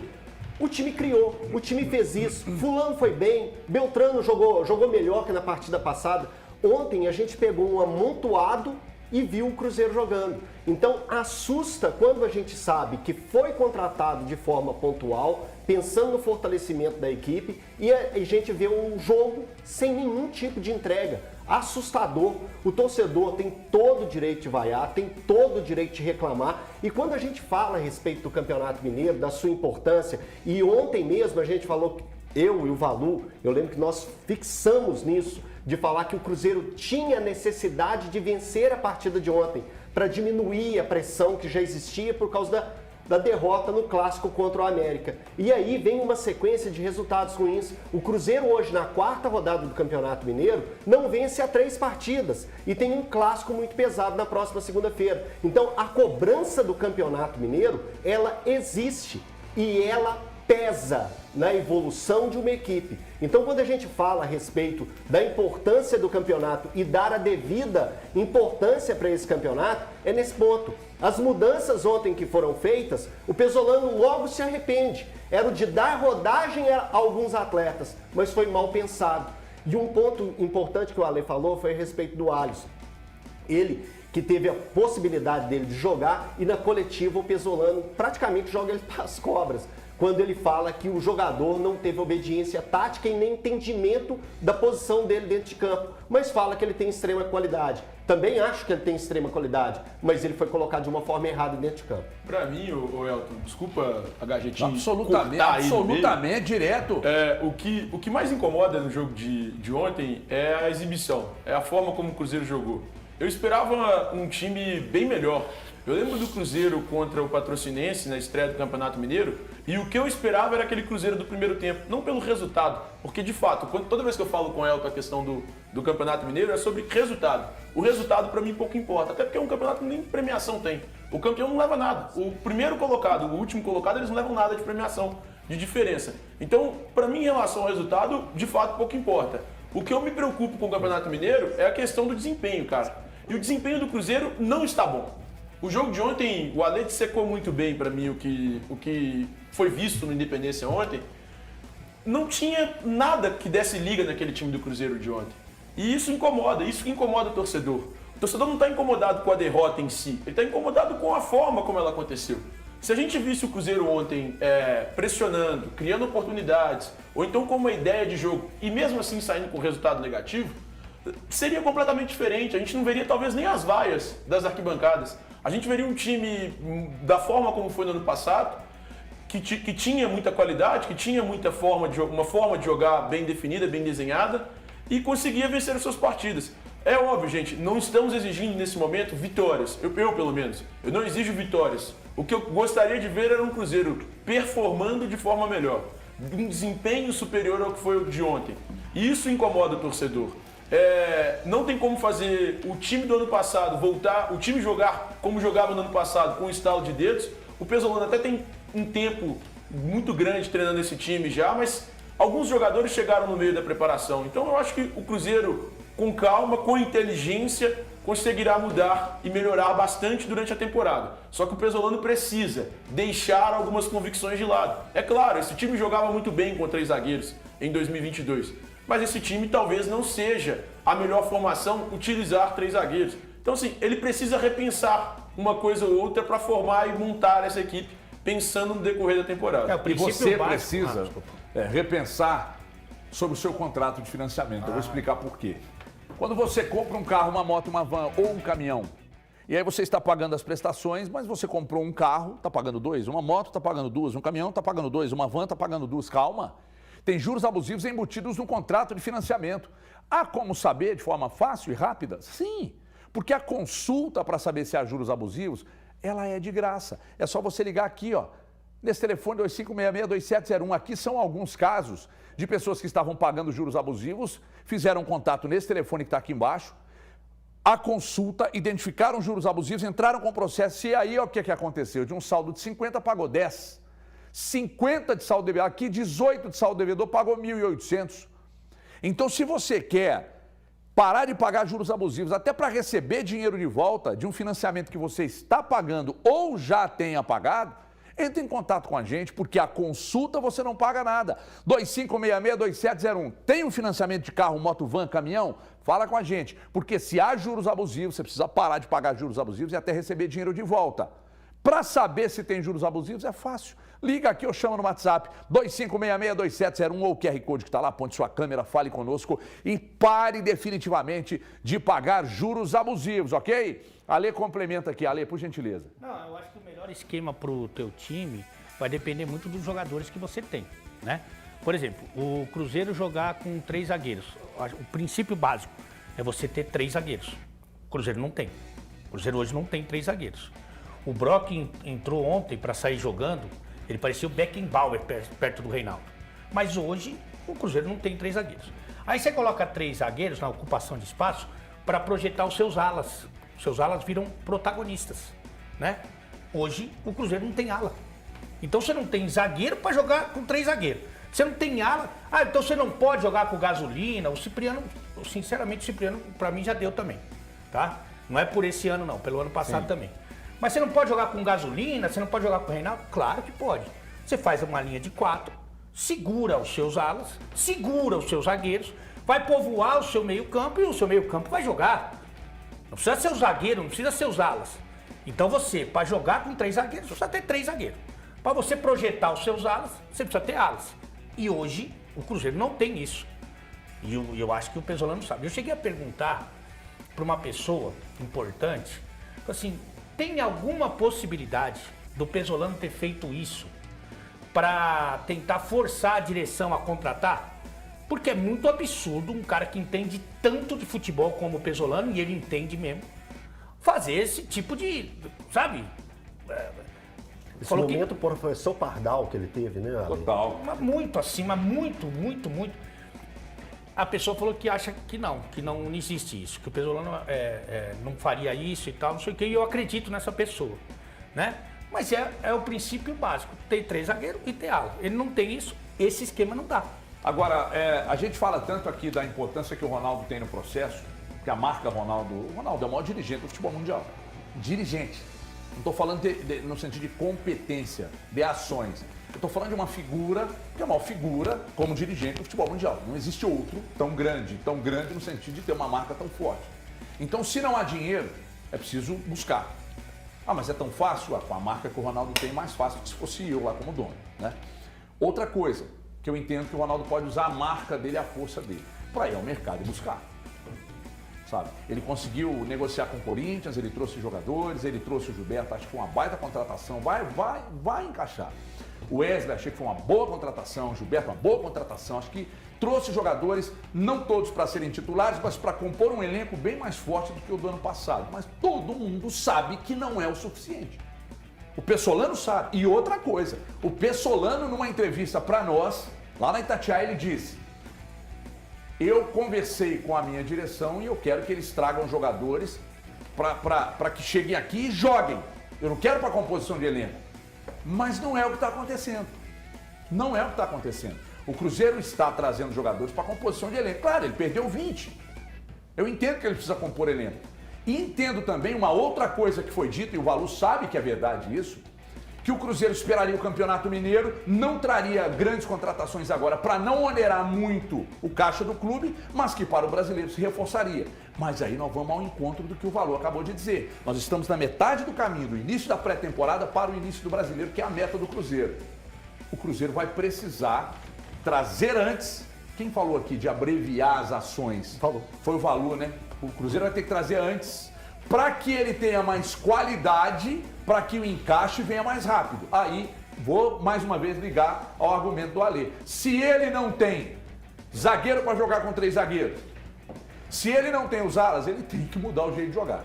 o time criou, o time fez isso, fulano foi bem, Beltrano jogou melhor que na partida passada. Ontem a gente pegou um amontoado e viu o Cruzeiro jogando. Então assusta quando a gente sabe que foi contratado de forma pontual, pensando no fortalecimento da equipe, e a gente vê um jogo sem nenhum tipo de entrega. Assustador. O torcedor tem todo o direito de vaiar, tem todo o direito de reclamar. E quando a gente fala a respeito do Campeonato Mineiro, da sua importância, e ontem mesmo a gente falou, eu e o Valu, eu lembro que nós fixamos nisso, de falar que o Cruzeiro tinha necessidade de vencer a partida de ontem, para diminuir a pressão que já existia por causa da derrota no clássico contra o América. E aí vem uma sequência de resultados ruins. O Cruzeiro hoje, na 4ª rodada do Campeonato Mineiro, não vence há 3 partidas e tem um clássico muito pesado na próxima segunda-feira. Então a cobrança do Campeonato Mineiro, ela existe e ela pesa na evolução de uma equipe. Então, quando a gente fala a respeito da importância do campeonato e dar a devida importância para esse campeonato, é nesse ponto. As mudanças ontem que foram feitas, o Pesolano logo se arrepende. Era o de dar rodagem a alguns atletas, mas foi mal pensado. E um ponto importante que o Ale falou foi a respeito do Alisson. Ele que teve a possibilidade dele de jogar, e na coletiva o Pesolano praticamente joga ele para as cobras, quando ele fala que o jogador não teve obediência tática e nem entendimento da posição dele dentro de campo, mas fala que ele tem extrema qualidade. Também acho que ele tem extrema qualidade, mas ele foi colocado de uma forma errada dentro de campo. Pra mim, o Elton, desculpa a gajetinha. Absolutamente, direto. O que mais incomoda no jogo de ontem é a exibição, é a forma como o Cruzeiro jogou. Eu esperava um time bem melhor. Eu lembro do Cruzeiro contra o Patrocinense na estreia do Campeonato Mineiro, e o que eu esperava era aquele Cruzeiro do primeiro tempo, não pelo resultado, porque de fato, toda vez que eu falo com ela com a questão do Campeonato Mineiro é sobre resultado. O resultado para mim pouco importa, até porque é um campeonato que nem premiação tem. O campeão não leva nada. O primeiro colocado, o último colocado, eles não levam nada de premiação, de diferença. Então, para mim, em relação ao resultado, de fato pouco importa. O que eu me preocupo com o Campeonato Mineiro é a questão do desempenho, cara. E o desempenho do Cruzeiro não está bom. O jogo de ontem, o Ale dissecou muito bem para mim o que foi visto no Independência ontem. Não tinha nada que desse liga naquele time do Cruzeiro de ontem. E isso que incomoda o torcedor. O torcedor não está incomodado com a derrota em si, ele está incomodado com a forma como ela aconteceu. Se a gente visse o Cruzeiro ontem pressionando, criando oportunidades, ou então com uma ideia de jogo, e mesmo assim saindo com resultado negativo, seria completamente diferente. A gente não veria talvez nem as vaias das arquibancadas. A gente veria um time da forma como foi no ano passado, que tinha muita qualidade, que tinha uma forma de jogar bem definida, bem desenhada, e conseguia vencer as suas partidas. É óbvio, gente, não estamos exigindo nesse momento vitórias, eu pelo menos, eu não exijo vitórias. O que eu gostaria de ver era um Cruzeiro performando de forma melhor, um desempenho superior ao que foi o de ontem. E isso incomoda o torcedor. Não tem como fazer o time do ano passado voltar, o time jogar como jogava no ano passado, com um estalo de dedos. O Pesolano até tem um tempo muito grande treinando esse time já, mas alguns jogadores chegaram no meio da preparação. Então eu acho que o Cruzeiro, com calma, com inteligência, conseguirá mudar e melhorar bastante durante a temporada. Só que o Pesolano precisa deixar algumas convicções de lado. É claro, esse time jogava muito bem com 3 zagueiros em 2022. Mas esse time talvez não seja a melhor formação utilizar 3 zagueiros. Então, assim, ele precisa repensar uma coisa ou outra para formar e montar essa equipe pensando no decorrer da temporada. E você precisa repensar sobre o seu contrato de financiamento. Eu vou explicar por quê. Quando você compra um carro, uma moto, uma van ou um caminhão, e aí você está pagando as prestações, mas você comprou um carro, está pagando 2, uma moto está pagando 2, um caminhão está pagando 2, uma van está pagando 2, calma. Tem juros abusivos embutidos no contrato de financiamento. Há como saber de forma fácil e rápida? Sim, porque a consulta para saber se há juros abusivos, ela é de graça. É só você ligar aqui, ó, nesse telefone 2566-2701. Aqui são alguns casos de pessoas que estavam pagando juros abusivos, fizeram contato nesse telefone que está aqui embaixo, a consulta, identificaram juros abusivos, entraram com o processo, e aí ó, o que aconteceu? De um saldo de 50 pagou 10. 50 de saldo devedor, aqui 18 de saldo devedor, pagou 1.800. Então, se você quer parar de pagar juros abusivos, até para receber dinheiro de volta de um financiamento que você está pagando ou já tenha pagado, entre em contato com a gente, porque a consulta você não paga nada. 2566-2701. Tem um financiamento de carro, moto, van, caminhão? Fala com a gente, porque se há juros abusivos, você precisa parar de pagar juros abusivos e até receber dinheiro de volta. Para saber se tem juros abusivos é fácil. Liga aqui ou chama no WhatsApp 2566-2701 ou o QR Code que está lá, aponte sua câmera, fale conosco e pare definitivamente de pagar juros abusivos, ok? Ale complementa aqui, Ale, por gentileza. Não, eu acho que o melhor esquema para o teu time vai depender muito dos jogadores que você tem, né? Por exemplo, o Cruzeiro jogar com 3 zagueiros. O princípio básico é você ter 3 zagueiros. O Cruzeiro não tem. O Cruzeiro hoje não tem 3 zagueiros. O Brock entrou ontem para sair jogando, ele parecia o Beckenbauer perto do Reinaldo. Mas hoje o Cruzeiro não tem 3 zagueiros. Aí você coloca 3 zagueiros na ocupação de espaço para projetar os seus alas. Os seus alas viram protagonistas, né? Hoje o Cruzeiro não tem ala. Então você não tem zagueiro para jogar com 3 zagueiros. Você não tem ala. Ah, então você não pode jogar com Gasolina. O Cipriano, sinceramente, o Cipriano para mim já deu também, tá? Não é por esse ano não, pelo ano passado também. Mas você não pode jogar com Gasolina, você não pode jogar com o Reinaldo? Claro que pode. Você faz uma linha de 4, segura os seus alas, segura os seus zagueiros, vai povoar o seu meio-campo e o seu meio-campo vai jogar. Não precisa ser o zagueiro, não precisa ser os alas. Então você, para jogar com 3 zagueiros, você precisa ter 3 zagueiros. Para você projetar os seus alas, você precisa ter alas. E hoje o Cruzeiro não tem isso. E eu acho que o Pesolano sabe. Eu cheguei a perguntar para uma pessoa importante, assim, tem alguma possibilidade do Pesolano ter feito isso para tentar forçar a direção a contratar? Porque é muito absurdo um cara que entende tanto de futebol como o Pesolano, e ele entende mesmo, fazer esse tipo de, sabe? Esse momento, professor Pardal que ele teve, né, Ale? Total. Muito acima, muito. A pessoa falou que acha que não existe isso, que o Pesolano não faria isso e tal, não sei o que, e eu acredito nessa pessoa, né? Mas é o princípio básico, ter 3 zagueiros e ter ala. Ele não tem isso, esse esquema não dá. Agora, a gente fala tanto aqui da importância que o Ronaldo tem no processo, que a marca Ronaldo... O Ronaldo é o maior dirigente do futebol mundial. Dirigente. Não estou falando no sentido de competência, de ações. Eu estou falando de uma figura, que é a maior figura como dirigente do futebol mundial. Não existe outro tão grande no sentido de ter uma marca tão forte. Então, se não há dinheiro, é preciso buscar. Ah, mas é tão fácil? Com a marca que o Ronaldo tem, mais fácil que se fosse eu lá como dono, né? Outra coisa, que eu entendo que o Ronaldo pode usar a marca dele, a força dele, para ir ao mercado e buscar. Sabe? Ele conseguiu negociar com o Corinthians, ele trouxe jogadores, ele trouxe o Gilberto, acho que foi uma baita contratação, vai encaixar. O Wesley, achei que foi uma boa contratação, o Gilberto, uma boa contratação, acho que trouxe jogadores, não todos para serem titulares, mas para compor um elenco bem mais forte do que o do ano passado. Mas todo mundo sabe que não é o suficiente. O Pesolano sabe. E outra coisa, o Pesolano, numa entrevista para nós, lá na Itatiaia, ele disse: eu conversei com a minha direção e eu quero que eles tragam jogadores para que cheguem aqui e joguem. Eu não quero para composição de elenco. Mas não é o que está acontecendo. Não é o que está acontecendo. O Cruzeiro está trazendo jogadores para composição de elenco. Claro, ele perdeu 20. Eu entendo que ele precisa compor elenco. E entendo também uma outra coisa que foi dita, e o Valu sabe que é verdade isso, que o Cruzeiro esperaria o Campeonato Mineiro, não traria grandes contratações agora para não onerar muito o caixa do clube, mas que para o brasileiro se reforçaria. Mas aí nós vamos ao encontro do que o Valu acabou de dizer. Nós estamos na metade do caminho, do início da pré-temporada para o início do brasileiro, que é a meta do Cruzeiro. O Cruzeiro vai precisar trazer antes. Quem falou aqui de abreviar as ações? Falou. Foi o Valu, né? O Cruzeiro vai ter que trazer antes para que ele tenha mais qualidade, para que o encaixe venha mais rápido. Aí, vou mais uma vez ligar ao argumento do Alê. Se ele não tem zagueiro para jogar com 3 zagueiros, se ele não tem os alas, ele tem que mudar o jeito de jogar.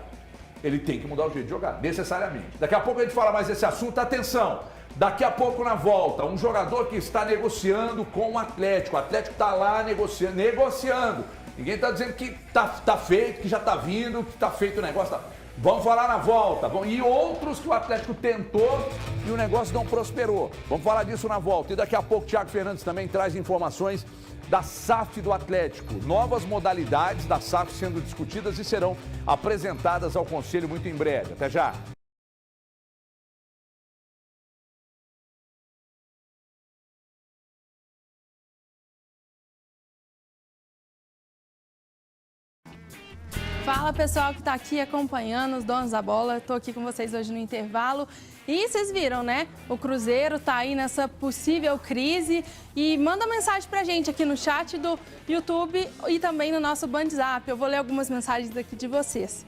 Ele tem que mudar o jeito de jogar, necessariamente. Daqui a pouco a gente fala mais desse assunto. Atenção, daqui a pouco na volta, um jogador que está negociando com o Atlético. O Atlético está lá negociando. Ninguém está dizendo que tá feito, que já está vindo, que está feito o negócio. Tá... Vamos falar na volta. E outros que o Atlético tentou e o negócio não prosperou. Vamos falar disso na volta. E daqui a pouco o Thiago Fernandes também traz informações da SAF do Atlético. Novas modalidades da SAF sendo discutidas e serão apresentadas ao Conselho muito em breve. Até já. Fala, pessoal que está aqui acompanhando os donos da bola. Estou aqui com vocês hoje no intervalo. E vocês viram, né? O Cruzeiro está aí nessa possível crise. E manda mensagem pra gente aqui no chat do YouTube e também no nosso WhatsApp. Eu vou ler algumas mensagens aqui de vocês.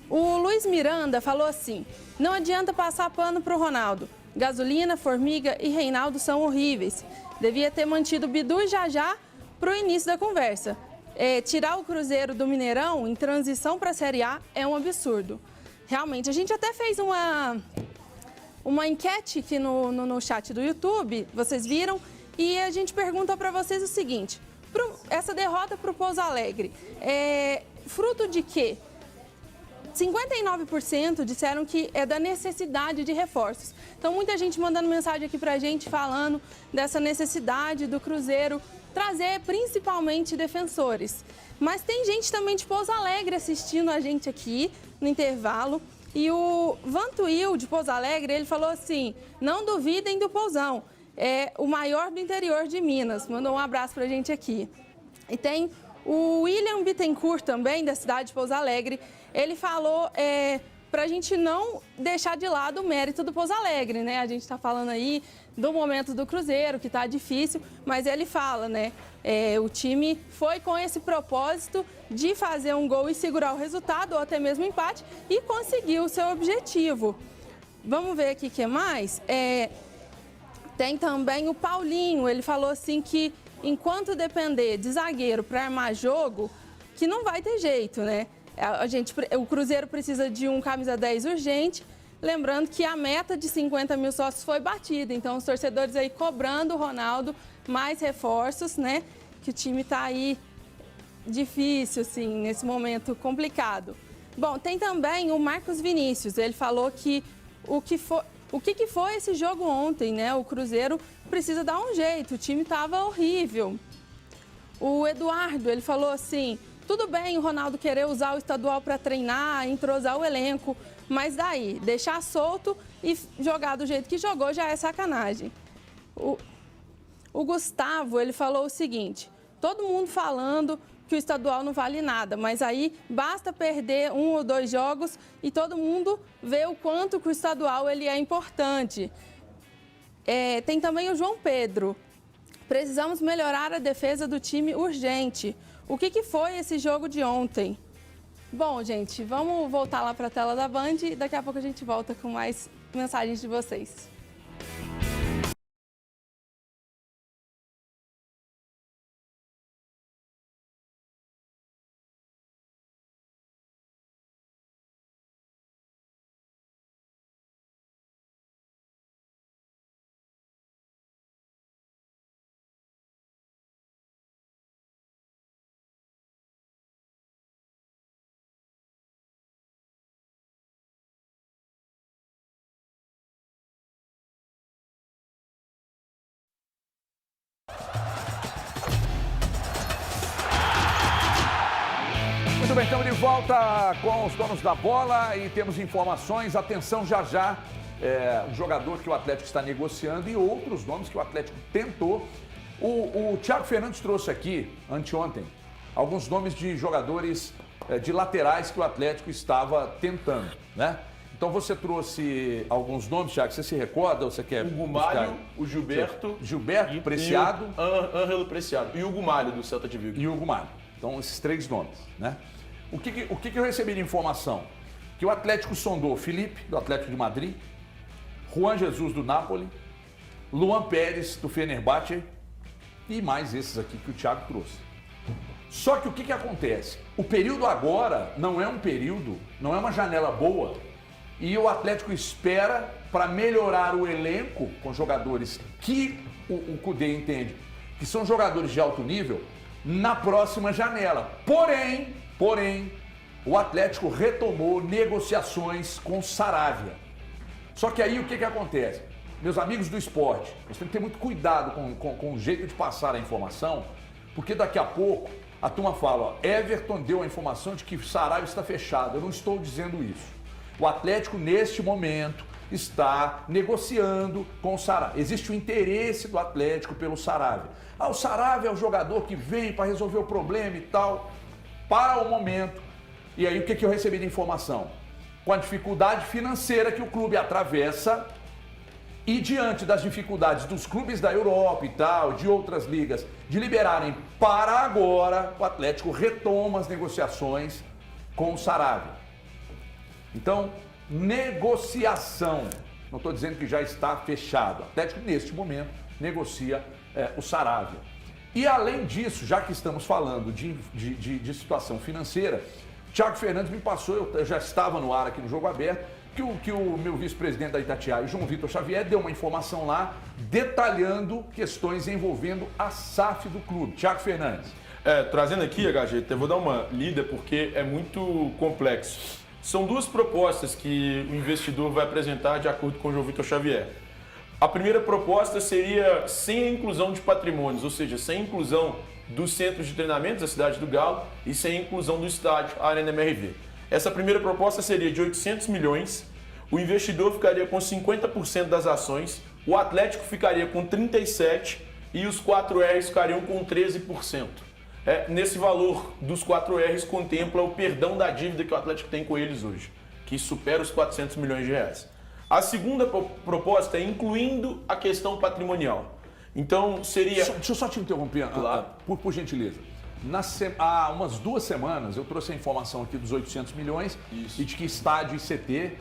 O Luiz Miranda falou assim: não adianta passar pano pro Ronaldo. Gasolina, Formiga e Reinaldo são horríveis. Devia ter mantido Bidu e Jajá pro início da conversa. Tirar o Cruzeiro do Mineirão em transição para a Série A é um absurdo. Realmente, a gente até fez uma enquete aqui no chat do YouTube, vocês viram, e a gente pergunta para vocês o seguinte: essa derrota para o Pouso Alegre é fruto de quê? 59% disseram que é da necessidade de reforços. Então, muita gente mandando mensagem aqui pra gente falando dessa necessidade do Cruzeiro trazer principalmente defensores. Mas tem gente também de Pouso Alegre assistindo a gente aqui no intervalo. E o Vantuil de Pouso Alegre, ele falou assim: não duvidem do Pousão, é o maior do interior de Minas. Mandou um abraço pra gente aqui. E tem o William Bittencourt também, da cidade de Pouso Alegre. Ele falou para a gente não deixar de lado o mérito do Pouso Alegre, né? A gente está falando aí do momento do Cruzeiro, que está difícil, mas ele fala, né? O time foi com esse propósito de fazer um gol e segurar o resultado, ou até mesmo empate, e conseguiu o seu objetivo. Vamos ver aqui o que mais. Tem também o Paulinho, ele falou assim que enquanto depender de zagueiro para armar jogo, que não vai ter jeito, né? O Cruzeiro precisa de um camisa 10 urgente, lembrando que a meta de 50 mil sócios foi batida, então os torcedores aí cobrando o Ronaldo mais reforços, né? Que o time tá aí difícil, assim, nesse momento complicado. Bom, tem também o Marcos Vinícius, ele falou que o que foi esse jogo ontem, né? O Cruzeiro precisa dar um jeito, o time estava horrível. O Eduardo, ele falou assim: tudo bem o Ronaldo querer usar o estadual para treinar, entrosar o elenco, mas daí, deixar solto e jogar do jeito que jogou já é sacanagem. O Gustavo, ele falou o seguinte: todo mundo falando que o estadual não vale nada, mas aí basta perder 1 ou 2 jogos e todo mundo vê o quanto que o estadual ele é importante. Tem também o João Pedro. Precisamos melhorar a defesa do time urgente. O que foi esse jogo de ontem? Bom, gente, vamos voltar lá para a tela da Band e daqui a pouco a gente volta com mais mensagens de vocês. Muito bem, estamos de volta com os donos da bola e temos informações. Atenção, já já, um jogador que o Atlético está negociando e outros nomes que o Atlético tentou. O Thiago Fernandes trouxe aqui, anteontem, alguns nomes de jogadores de laterais que o Atlético estava tentando, né? Então você trouxe alguns nomes, Thiago, você se recorda ou você quer... O Gumalho, o Gilberto... Gilberto, Preciado... Ângelo Preciado. E o Gumalho, do Celta de Vigo. E o Gumalho. Então, esses 3 nomes, né? O que eu recebi de informação? Que o Atlético sondou Felipe, do Atlético de Madrid, Juan Jesus, do Napoli, Luan Pérez, do Fenerbahçe e mais esses aqui que o Thiago trouxe. Só que o que acontece? O período agora não é um período, não é uma janela boa e o Atlético espera para melhorar o elenco com jogadores que o Cudê entende que são jogadores de alto nível na próxima janela. Porém, o Atlético retomou negociações com Saravia. Só que aí o que acontece? Meus amigos do esporte, vocês têm que ter muito cuidado com o jeito de passar a informação, porque daqui a pouco a turma fala, ó, Everton deu a informação de que Saravia está fechado. Eu não estou dizendo isso. O Atlético, neste momento, está negociando com o Saravia. Existe o interesse do Atlético pelo Saravia. O Saravia é o jogador que vem para resolver o problema e tal. Para o momento, E aí o que eu recebi de informação? Com a dificuldade financeira que o clube atravessa e diante das dificuldades dos clubes da Europa e tal, de outras ligas, de liberarem para agora, o Atlético retoma as negociações com o Saravia. Então, negociação. Não estou dizendo que já está fechado. O Atlético, neste momento, negocia o Saravia. E além disso, já que estamos falando de situação financeira, Thiago Fernandes me passou, eu já estava no ar aqui no Jogo Aberto, que o meu vice-presidente da Itatiaia, João Vitor Xavier, deu uma informação lá detalhando questões envolvendo a SAF do clube. Thiago Fernandes. Trazendo aqui, HG, eu vou dar uma lida porque é muito complexo. São duas propostas que o investidor vai apresentar de acordo com o João Vitor Xavier. A primeira proposta seria sem a inclusão de patrimônios, ou seja, sem a inclusão dos centros de treinamento da Cidade do Galo e sem a inclusão do estádio, a Arena MRV. Essa primeira proposta seria de 800 milhões, o investidor ficaria com 50% das ações, o Atlético ficaria com 37% e os 4Rs ficariam com 13%. Nesse valor dos 4Rs contempla o perdão da dívida que o Atlético tem com eles hoje, que supera os 400 milhões de reais. A segunda proposta é incluindo a questão patrimonial. Então seria... Deixa eu só te interromper, claro. por gentileza. Há umas 2 semanas eu trouxe a informação aqui dos 800 milhões e de que estádio e CT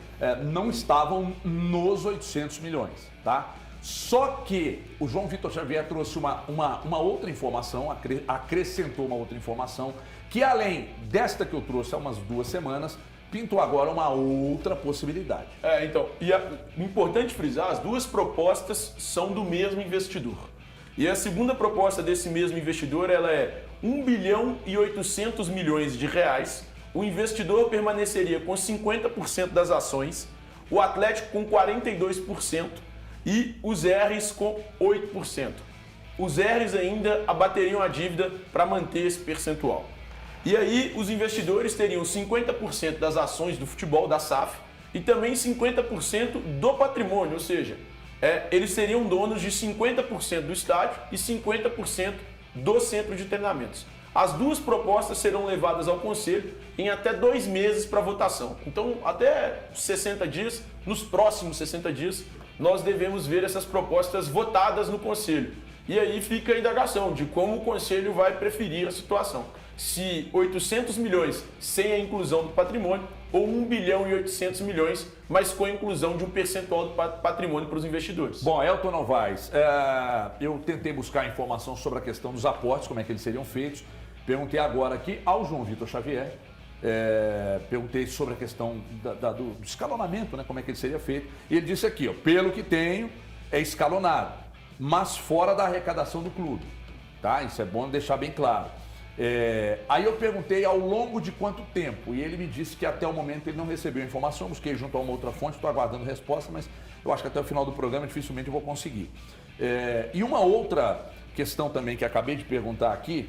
não estavam nos 800 milhões, tá? Só que o João Vitor Xavier trouxe uma outra informação, acrescentou uma outra informação, que além desta que eu trouxe há umas 2 semanas, pintou agora uma outra possibilidade. Então, e é importante frisar, as duas propostas são do mesmo investidor. E a segunda proposta desse mesmo investidor, ela é 1 bilhão e 800 milhões de reais. O investidor permaneceria com 50% das ações, o Atlético com 42% e os R's com 8%. Os R's ainda abateriam a dívida para manter esse percentual. E aí os investidores teriam 50% das ações do futebol, da SAF, e também 50% do patrimônio, ou seja, eles seriam donos de 50% do estádio e 50% do centro de treinamentos. As duas propostas serão levadas ao Conselho em até 2 meses para votação. Então, até 60 dias, nos próximos 60 dias, nós devemos ver essas propostas votadas no Conselho. E aí fica a indagação de como o Conselho vai preferir a situação. Se 800 milhões sem a inclusão do patrimônio ou 1 bilhão e 800 milhões, mas com a inclusão de um percentual do patrimônio para os investidores. Bom, Elton Novaes, eu tentei buscar informação sobre a questão dos aportes, como é que eles seriam feitos. Perguntei agora aqui ao João Vitor Xavier, perguntei sobre a questão do escalonamento, né, como é que ele seria feito. E ele disse aqui, pelo que tenho, é escalonado, mas fora da arrecadação do clube. Tá? Isso é bom deixar bem claro. Aí eu perguntei ao longo de quanto tempo, e ele me disse que até o momento ele não recebeu informação, busquei junto a uma outra fonte, estou aguardando resposta, mas eu acho que até o final do programa dificilmente eu vou conseguir. E uma outra questão também que acabei de perguntar aqui,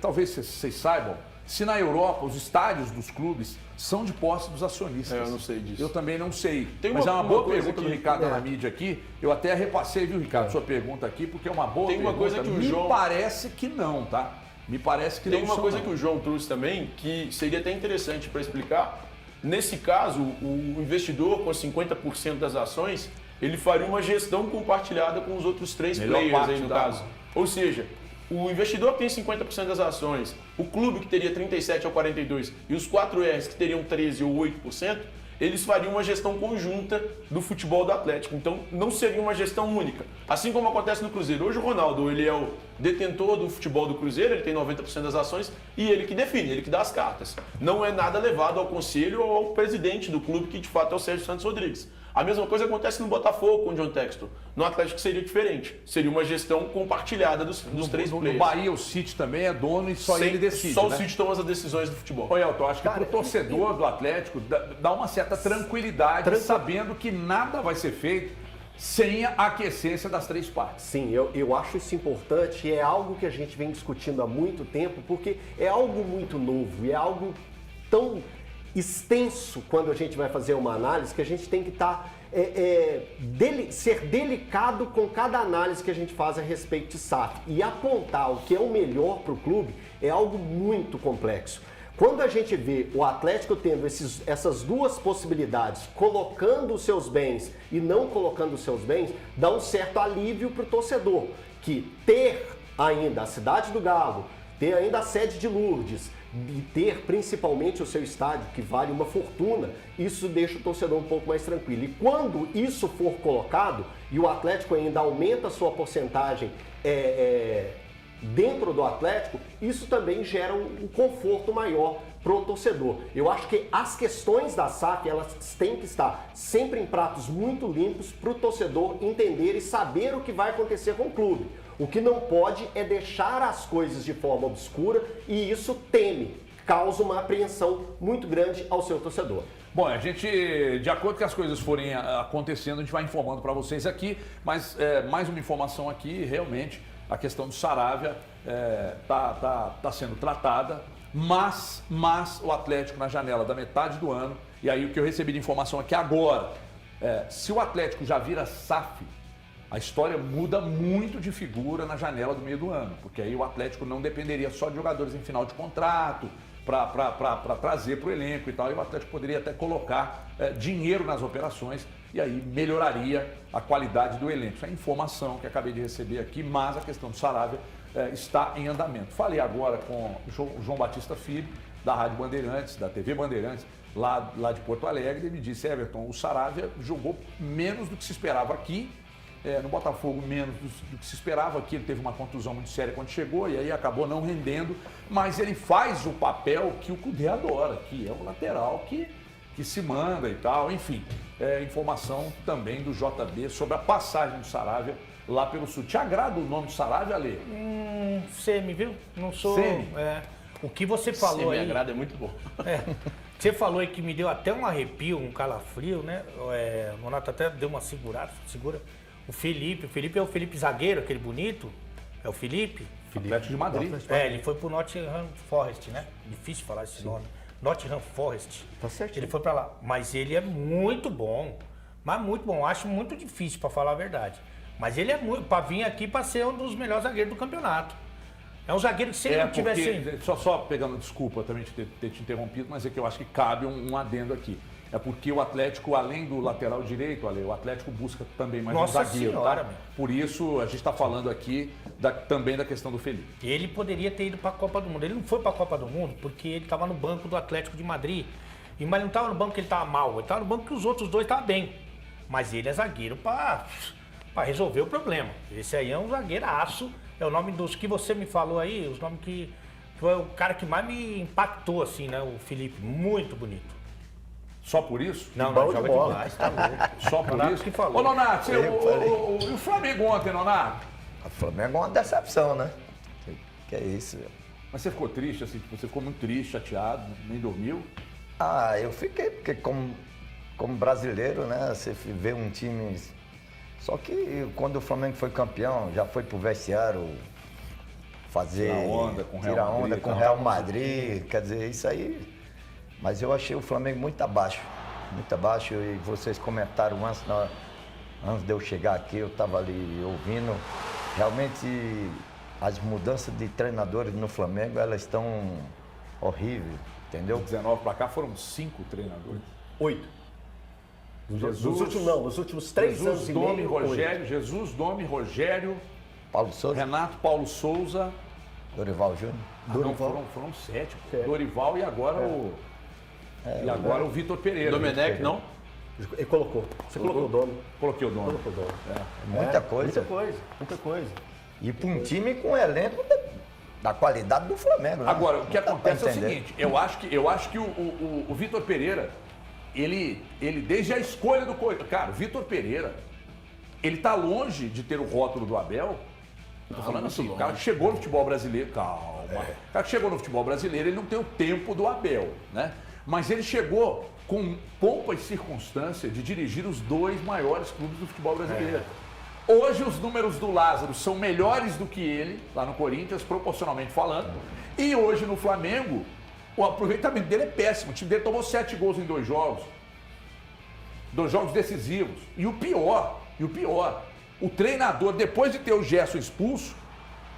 talvez vocês saibam, se na Europa os estádios dos clubes são de posse dos acionistas. Eu não sei disso. Eu também não sei. Mas é uma boa pergunta do Ricardo na mídia aqui. Eu até repassei, viu, Ricardo, sua pergunta aqui, porque é uma boa pergunta. Tem uma coisa que o João... Me parece que não, tá? Me parece que não. Tem uma coisa que o João trouxe também, que seria até interessante para explicar. Nesse caso, o investidor com 50% das ações, ele faria uma gestão compartilhada com os outros 3 players aí no caso. Ou seja, o investidor que tem 50% das ações, o clube que teria 37% ou 42% e os 4Rs que teriam 13% ou 8%, eles fariam uma gestão conjunta do futebol do Atlético. Então, não seria uma gestão única. Assim como acontece no Cruzeiro. Hoje o Ronaldo, ele é o detentor do futebol do Cruzeiro, ele tem 90% das ações e ele que define, ele que dá as cartas. Não é nada levado ao conselho ou ao presidente do clube, que de fato é o Sérgio Santos Rodrigues. A mesma coisa acontece no Botafogo com o John Textor. No Atlético seria diferente. Seria uma gestão compartilhada dos 3 players. No Bahia, o City também é dono e só ele decide. Só o City toma as decisões do futebol. Olha, Elton, acho que para o torcedor do Atlético dá uma certa tranquilidade, sabendo que nada vai ser feito sem a aquiescência das 3 partes. Sim, eu acho isso importante e é algo que a gente vem discutindo há muito tempo, porque é algo muito novo e é algo tão extenso quando a gente vai fazer uma análise que a gente tem que estar ser delicado com cada análise que a gente faz a respeito de SAF e apontar o que é o melhor para o clube é algo muito complexo. Quando a gente vê o Atlético tendo essas duas possibilidades, colocando os seus bens e não colocando os seus bens, dá um certo alívio para o torcedor, que ter ainda a Cidade do Galo, ter ainda a sede de Lourdes e ter principalmente o seu estádio, que vale uma fortuna, isso deixa o torcedor um pouco mais tranquilo. E quando isso for colocado e o Atlético ainda aumenta a sua porcentagem dentro do Atlético, isso também gera um conforto maior para o torcedor. Eu acho que as questões da SAF, elas têm que estar sempre em pratos muito limpos para o torcedor entender e saber o que vai acontecer com o clube. O que não pode é deixar as coisas de forma obscura e isso causa uma apreensão muito grande ao seu torcedor. Bom, a gente, de acordo com as coisas forem acontecendo, a gente vai informando para vocês aqui, mas mais uma informação aqui, realmente, a questão do Saravia tá sendo tratada, mas o Atlético na janela da metade do ano, e aí o que eu recebi de informação aqui agora, se o Atlético já vira SAF, a história muda muito de figura na janela do meio do ano, porque aí o Atlético não dependeria só de jogadores em final de contrato para trazer para o elenco e tal, e o Atlético poderia até colocar dinheiro nas operações e aí melhoraria a qualidade do elenco. Isso é informação que acabei de receber aqui, mas a questão do Saravia está em andamento. Falei agora com o João Batista Filho, da Rádio Bandeirantes, da TV Bandeirantes, lá de Porto Alegre, ele me disse: Everton, o Saravia jogou menos do que se esperava aqui, no Botafogo menos do que se esperava, aqui ele teve uma contusão muito séria quando chegou e aí acabou não rendendo, mas ele faz o papel que o Cudê adora, que é o lateral que se manda e tal, enfim, informação também do JB sobre a passagem do Saravia lá pelo Sul. Te agrada o nome do Saravia, Ale? Semi, viu? Não sou... Semi? O que você falou aí... me agrada, é muito bom. Você falou aí que me deu até um arrepio, um calafrio, né? O Nonato até deu uma segura. O Felipe é o Felipe zagueiro, aquele bonito. É o Felipe? Atlético de Madrid. Ele foi pro Nottingham Forest, né? Difícil falar esse nome. Nottingham Forest. Tá certo. Ele foi pra lá. Mas ele é muito bom. Mas muito bom. Acho muito difícil, pra falar a verdade. Mas ele é muito... Pra vir aqui pra ser um dos melhores zagueiros do campeonato. É um zagueiro que se ele não tivesse... Só pegando, desculpa também ter te interrompido, mas é que eu acho que cabe um adendo aqui. É porque o Atlético, além do lateral direito, Ale, o Atlético busca também mais um zagueiro. Senhora, tá? Por isso, a gente está falando aqui também da questão do Felipe. Ele poderia ter ido para a Copa do Mundo. Ele não foi para a Copa do Mundo porque ele estava no banco do Atlético de Madrid. Mas ele não estava no banco que ele estava mal. Ele estava no banco que os outros dois estavam bem. Mas ele é zagueiro para resolver o problema. Esse aí é um zagueiraço. É o nome dos que você me falou aí, os nomes que foi o cara que mais me impactou, assim, né? O Felipe. Muito bonito. Só por isso? Não, joga demais, tá louco. Só por Nonato isso? que falou. Ô, Nonato, e o Flamengo ontem, Nonato? O Flamengo é uma decepção, né? Que é isso, velho. Mas você ficou triste, assim, você ficou muito triste, chateado, nem dormiu? Ah, eu fiquei, porque como brasileiro, né, você vê um time... Só que quando o Flamengo foi campeão, já foi pro vestiário fazer... Tirar onda com o Real Madrid. Quer dizer, isso aí... Mas eu achei o Flamengo muito abaixo, e vocês comentaram antes de eu chegar aqui, eu estava ali ouvindo, realmente as mudanças de treinadores no Flamengo, elas estão horríveis, entendeu? De 19 para cá foram 5 treinadores. 8. Jesus, nos últimos 3 anos e meio. Jesus, Domi, Rogério, Paulo Souza, Renato, Paulo Souza, Dorival Júnior. Não, foram 7. Dorival e agora o Vitor Pereira. Domenech, não? Ele colocou. Você colocou o Domi. Coloquei o Domi. Muita coisa. Muita coisa. E para um time com elenco da qualidade do Flamengo. Né? Agora, o que acontece é o seguinte, eu acho que o Vitor Pereira, ele desde a escolha do... Cara, o Vitor Pereira, ele tá longe de ter o rótulo do Abel. Eu tô falando assim, o cara que chegou no futebol brasileiro, calma. O cara que chegou no futebol brasileiro, ele não tem o tempo do Abel, né? Mas ele chegou com pompa e circunstância de dirigir os 2 maiores clubes do futebol brasileiro. Hoje os números do Lázaro são melhores do que ele, lá no Corinthians, proporcionalmente falando. E hoje no Flamengo, o aproveitamento dele é péssimo. O time dele tomou 7 gols em 2 jogos. 2 jogos decisivos. E o pior, o treinador, depois de ter o Gerson expulso,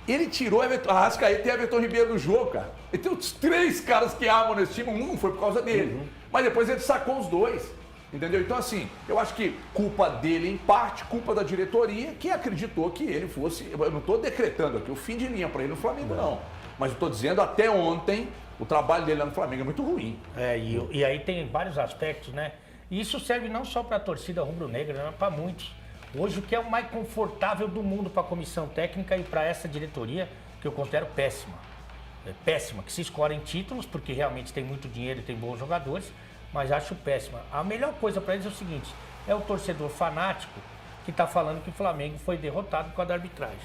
Ele tirou a Arrascaeta e Everton Ribeiro do jogo, cara. Ele tem os 3 caras que armam nesse time, um não foi por causa dele. Mas depois ele sacou os 2. Entendeu? Então, assim, eu acho que culpa dele em parte, culpa da diretoria, que acreditou que ele fosse... Eu não estou decretando aqui o fim de linha para ele no Flamengo, não. Mas eu estou dizendo, até ontem, o trabalho dele lá no Flamengo é muito ruim. E aí tem vários aspectos, né? E isso serve não só para a torcida rubro-negra, mas para muitos. Hoje, o que é o mais confortável do mundo para a comissão técnica e para essa diretoria, que eu considero péssima. É péssima, que se escolhem títulos, porque realmente tem muito dinheiro e tem bons jogadores, mas acho péssima. A melhor coisa para eles é o seguinte, é o torcedor fanático que está falando que o Flamengo foi derrotado por causa da arbitragem.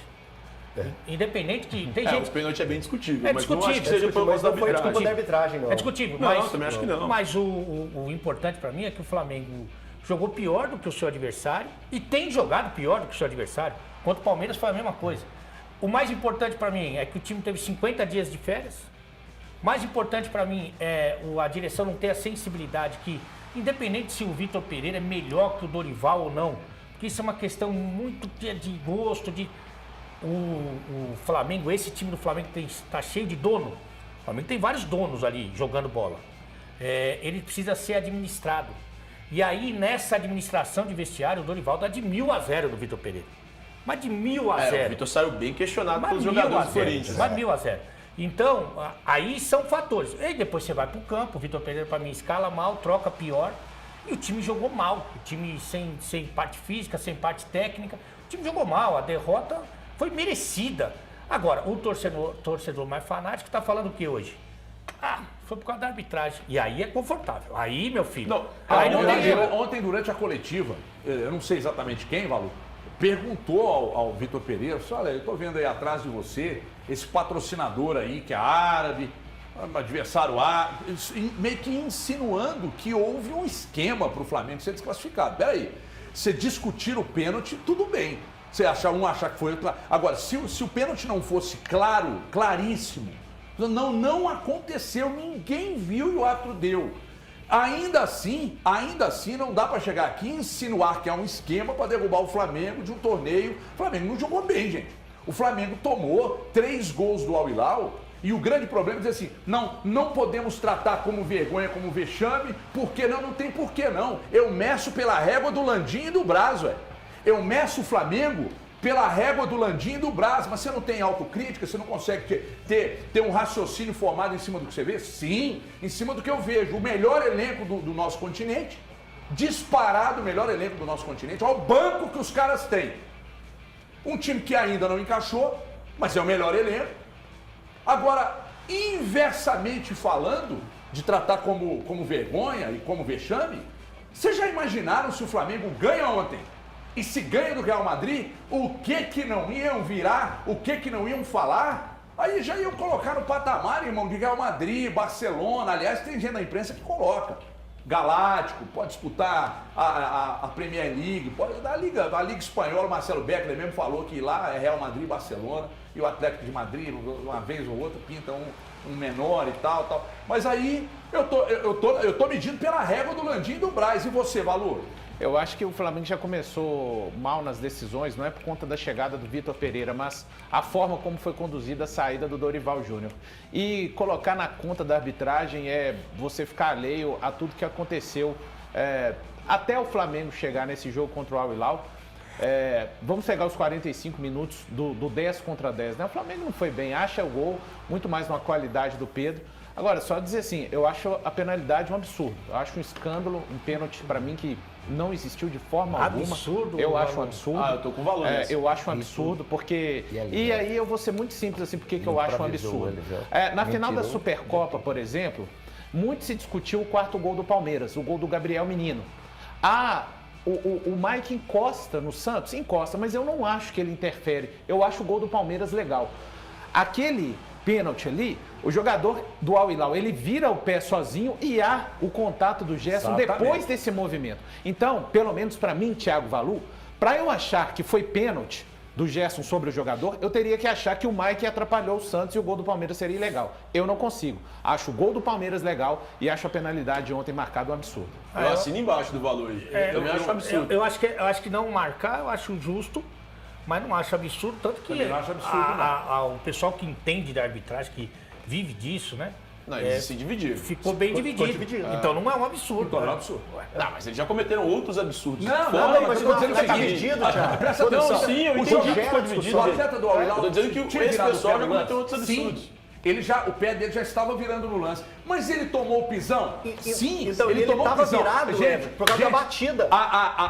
Independente que... Tem gente... Os pênaltis é bem discutível, É mas discutível, não acho que seja por causa da Não foi arbitragem. desculpa da arbitragem, não. É discutível, Não, mas... também acho que não. Mas o importante para mim é que o Flamengo jogou pior do que o seu adversário e tem jogado pior do que o seu adversário. Contra o Palmeiras foi a mesma coisa. O mais importante para mim é que o time teve 50 dias de férias. O mais importante para mim é a direção não ter a sensibilidade que, independente se o Vitor Pereira é melhor que o Dorival ou não, porque isso é uma questão muito de gosto, o Flamengo, esse time do Flamengo está cheio de dono. O Flamengo tem vários donos ali jogando bola. Ele precisa ser administrado. E aí, nessa administração de vestiário, o Dorival dá de 1000-0 do Vitor Pereira. Mas de 1000-0. O Vitor saiu bem questionado Mas pelos jogadores do Corinthians. Mas 1000-0. Então, aí são fatores. E depois você vai pro campo, o Vitor Pereira, para mim, escala mal, troca pior. E o time jogou mal. O time sem parte física, sem parte técnica. O time jogou mal. A derrota foi merecida. Agora, o torcedor mais fanático está falando o que hoje? Foi por causa da arbitragem. E aí é confortável. Aí, meu filho. Ontem, durante a coletiva, eu não sei exatamente quem, Valu, perguntou ao Vitor Pereira, olha, eu estou vendo aí atrás de você esse patrocinador aí, que é árabe, adversário árabe, meio que insinuando que houve um esquema para o Flamengo ser desclassificado. Peraí, você discutir o pênalti, tudo bem. Você achar que foi outro. Agora, se o pênalti não fosse claríssimo, não aconteceu, ninguém viu e o árbitro deu. Ainda assim, não dá para chegar aqui e insinuar que é um esquema para derrubar o Flamengo de um torneio. O Flamengo não jogou bem, gente. O Flamengo tomou 3 gols do Al Hilal e o grande problema é dizer assim, não podemos tratar como vergonha, como vexame, porque não tem porquê não. Eu meço pela régua do Landim e do Braz, velho. Eu meço o Flamengo pela régua do Landim e do Braz, mas você não tem autocrítica, você não consegue ter um raciocínio formado em cima do que você vê? Sim, em cima do que eu vejo. O melhor elenco do nosso continente, disparado o melhor elenco do nosso continente, olha o banco que os caras têm. Um time que ainda não encaixou, mas é o melhor elenco. Agora, inversamente falando, de tratar como vergonha e como vexame, vocês já imaginaram se o Flamengo ganha ontem? E se ganha do Real Madrid, o que não iam virar, o que não iam falar? Aí já iam colocar no patamar, irmão, de Real Madrid, Barcelona. Aliás, tem gente na imprensa que coloca. Galáctico, pode disputar a Premier League, a Liga Espanhola, o Marcelo Beckler mesmo falou que lá é Real Madrid e Barcelona, e o Atlético de Madrid, uma vez ou outra, pinta um menor e tal. Mas aí eu tô medindo pela régua do Landim e do Braz. E você, Valu? Eu acho que o Flamengo já começou mal nas decisões, não é por conta da chegada do Vitor Pereira, mas a forma como foi conduzida a saída do Dorival Júnior. E colocar na conta da arbitragem é você ficar alheio a tudo que aconteceu até o Flamengo chegar nesse jogo contra o Al Hilal. Vamos pegar os 45 minutos do 10 contra 10, né? O Flamengo não foi bem, acha o gol, muito mais uma qualidade do Pedro. Agora, só dizer assim, eu acho a penalidade um absurdo. Eu acho um escândalo, um pênalti para mim que não existiu de forma alguma. Absurdo? Eu acho um absurdo. Eu tô com valor nessa. Eu acho um absurdo, porque... E aí eu vou ser muito simples assim, porque que eu acho um absurdo. Na final da Supercopa, por exemplo, muito se discutiu o 4º gol do Palmeiras, o gol do Gabriel Menino. O Mike encosta no Santos? Encosta, mas eu não acho que ele interfere. Eu acho o gol do Palmeiras legal. Aquele pênalti ali, o jogador do Al Hilal, ele vira o pé sozinho e há o contato do Gerson depois desse movimento. Então, pelo menos para mim, Thiago Valu, para eu achar que foi pênalti do Gerson sobre o jogador, eu teria que achar que o Mike atrapalhou o Santos e o gol do Palmeiras seria ilegal. Eu não consigo. Acho o gol do Palmeiras legal e acho a penalidade ontem marcada um absurdo. Eu assino embaixo do valor aí. Eu também acho um absurdo. Eu acho que não marcar, eu acho justo, Mas não acho absurdo, tanto que Também não acho absurdo, o pessoal que entende da arbitragem, que vive disso, né? Não, eles se dividiram. Ficou bem dividido. Então não é um absurdo. Então não é um absurdo. Não, mas eles já cometeram outros absurdos. Não, mas eu tô dizendo o seguinte. dividido, Thiago. Presta atenção. Não, sim, eu O entendi jogo- que ficou dividido. O atleta do Al-Hilal Eu tô dizendo que tinha esse virado o pessoal pé já no lance. cometeu outros absurdos. Sim, o pé dele já estava virando no lance. Mas ele tomou o pisão? Sim, então ele tomou o tava pisão. virado, por causa da batida.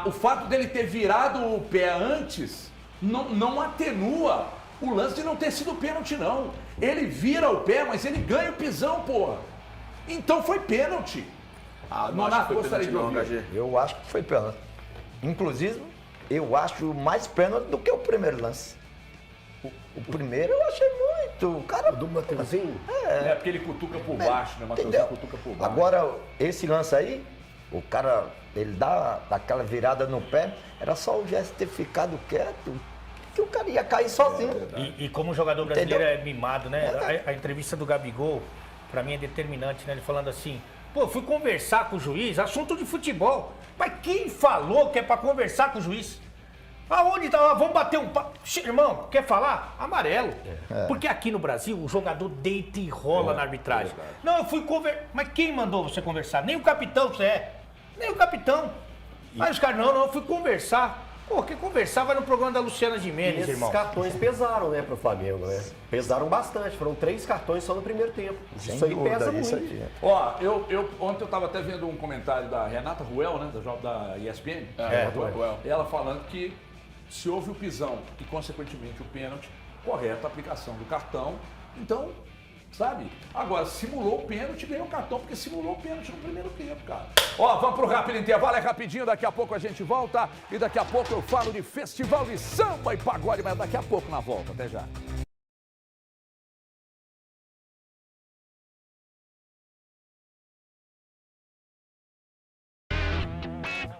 O fato dele ter virado o pé antes não atenua o lance de não ter sido pênalti, não. Ele vira o pé, mas ele ganha o pisão, porra. Então foi pênalti. Nonato, gostaria de ouvir. KG. Eu acho que foi pênalti. Inclusive, eu acho mais pênalti do que o primeiro lance. O primeiro eu achei muito. O cara. Do Mateuzinho? É porque ele cutuca por baixo, né? Matheus Entendeu? cutuca por baixo. Agora, esse lance aí, o cara, ele dá aquela virada no pé, era só o gesto ter ficado quieto, que o cara ia cair sozinho. E como o jogador brasileiro Entendeu? é mimado, né? A entrevista do Gabigol, pra mim, é determinante, né? Ele falando assim, pô, fui conversar com o juiz, assunto de futebol. Mas quem falou que é pra conversar com o juiz? Aonde tá? Vamos bater um papo. Irmão, quer falar? Amarelo. Porque aqui no Brasil, o jogador deita e rola na arbitragem. Não, eu fui conversar. Mas quem mandou você conversar? Nem o capitão você é. Nem o capitão. Aí os caras, não, eu fui conversar. Pô, quem conversar vai no programa da Luciana E Gimenez, esses irmão. cartões pesaram, né, pro Flamengo, né? Pesaram bastante, foram 3 cartões só no primeiro tempo. Sem Isso aí dúvida, pesa isso muito. aqui. Ó, ontem eu estava até vendo um comentário da Renata Ruel, né, da ESPN. Ruel. Ela falando que se houve o pisão e, consequentemente, o pênalti, correta a aplicação do cartão. Então, sabe? Agora, simulou o pênalti, ganhou o cartão, porque simulou o pênalti no primeiro tempo, cara. Ó, vamos pro rápido intervalo, é rapidinho, daqui a pouco a gente volta. E daqui a pouco eu falo de festival de samba e pagode, mas daqui a pouco na volta. Até já.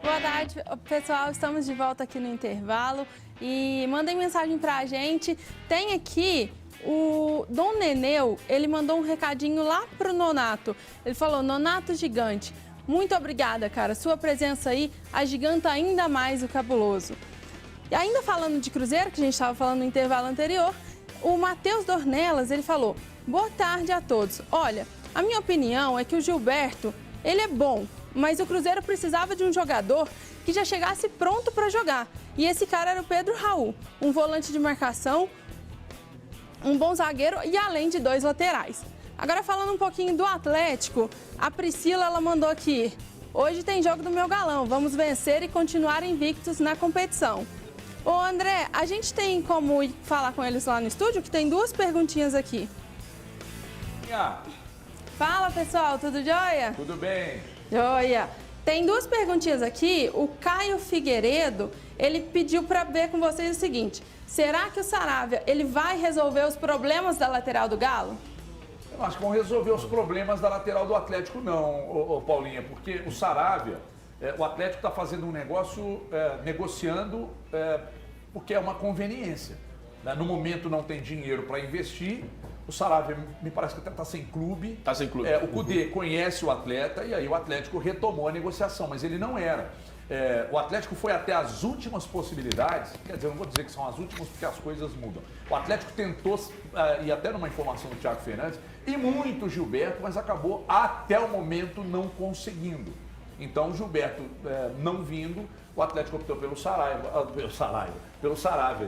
Boa tarde, pessoal. Estamos de volta aqui no intervalo e mandem mensagem pra gente. Tem aqui o Dom Neneu, ele mandou um recadinho lá pro Nonato. Ele falou: Nonato Gigante, muito obrigada, cara. Sua presença aí agiganta ainda mais o cabuloso. E ainda falando de Cruzeiro, que a gente estava falando no intervalo anterior, o Matheus Dornelas, ele falou: boa tarde a todos. Olha, a minha opinião é que o Gilberto, ele é bom, mas o Cruzeiro precisava de um jogador que já chegasse pronto para jogar. E esse cara era o Pedro Raul, um volante de marcação, um bom zagueiro e além de 2 laterais. Agora falando um pouquinho do Atlético, a Priscila, ela mandou aqui: hoje tem jogo do meu galão, vamos vencer e continuar invictos na competição. Ô André, a gente tem como ir falar com eles lá no estúdio, que tem 2 perguntinhas aqui. Fala pessoal, tudo jóia? Tudo bem. Joia! Tem 2 perguntinhas aqui. O Caio Figueiredo, ele pediu para ver com vocês o seguinte: será que o Saravia, ele vai resolver os problemas da lateral do Galo? Eu acho que vão resolver os problemas da lateral do Atlético, não, Paulinha, porque o Saravia, o Atlético está fazendo um negócio, negociando, porque é uma conveniência. Né? No momento não tem dinheiro para investir. O Saravia me parece que até está sem clube. Está sem clube. O Cudê conhece o atleta e aí o Atlético retomou a negociação, mas ele não era. O Atlético foi até as últimas possibilidades, quer dizer, eu não vou dizer que são as últimas porque as coisas mudam. O Atlético tentou, e até numa informação do Thiago Fernandes, e muito Gilberto, mas acabou até o momento não conseguindo. Então o Gilberto não vindo, o Atlético optou pelo Saravia.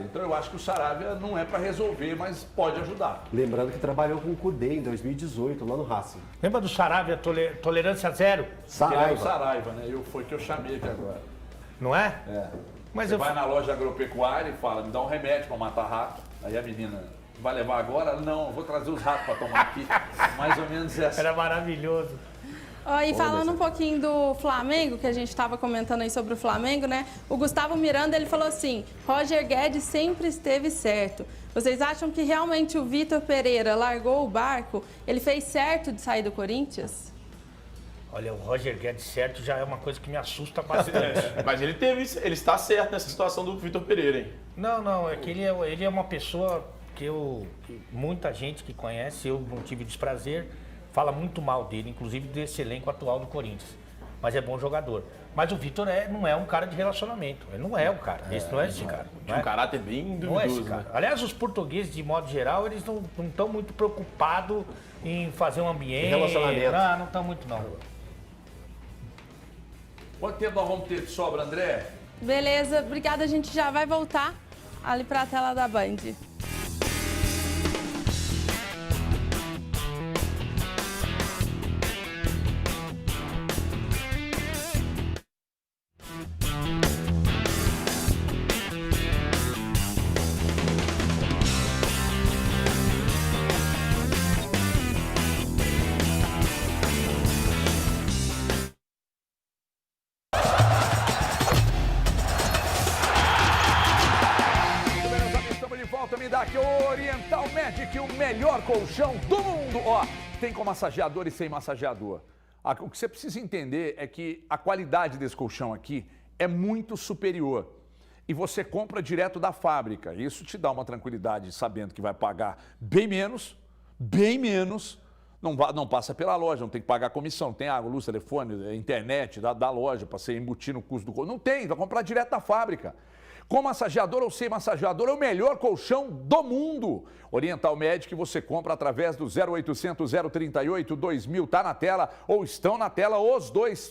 Então eu acho que o Saravia não é para resolver, mas pode ajudar. Lembrando que trabalhou com o Cudê em 2018, lá no Racing. Lembra do Saravia, tolerância zero? Ele é o Saraiva, né? Foi que eu chamei aqui agora. Não é? Mas Você vai na loja agropecuária e fala: me dá um remédio para matar rato. Aí a menina: vai levar agora? Não, eu vou trazer os ratos para tomar aqui. Mais ou menos essa. Era maravilhoso. E falando um pouquinho do Flamengo, que a gente estava comentando aí sobre o Flamengo, né? O Gustavo Miranda, ele falou assim: Roger Guedes sempre esteve certo. Vocês acham que realmente o Vitor Pereira largou o barco? Ele fez certo de sair do Corinthians? Olha, o Roger Guedes certo já é uma coisa que me assusta bastante. Mas ele está certo nessa situação do Vitor Pereira, hein? Não, é que ele é uma pessoa que muita gente que conhece, eu não tive desprazer, fala muito mal dele, inclusive desse elenco atual do Corinthians. mas é bom jogador. Mas o Vitor não é um cara de relacionamento. Ele não é o cara. Esse não é esse cara. Tinha um caráter bem duvidoso. Não é esse cara. Aliás, os portugueses, de modo geral, eles não estão muito preocupados em fazer um ambiente. Relacionamento. Não estão muito, não. Quanto tempo nós vamos ter de sobra, André? Beleza, obrigada. A gente já vai voltar ali para a tela da Band. Oriental Medic, o melhor colchão do mundo. Ó, tem com massageador e sem massageador. O que você precisa entender é que a qualidade desse colchão aqui é muito superior. E você compra direto da fábrica. Isso te dá uma tranquilidade sabendo que vai pagar bem menos, não passa pela loja, não tem que pagar comissão, não tem água, luz, telefone, internet da loja para você embutir no custo do colchão. Não tem, vai comprar direto da fábrica. Com massageador ou sem massageador, é o melhor colchão do mundo. Oriental Medic você compra através do 0800 038 2000, tá na tela ou estão na tela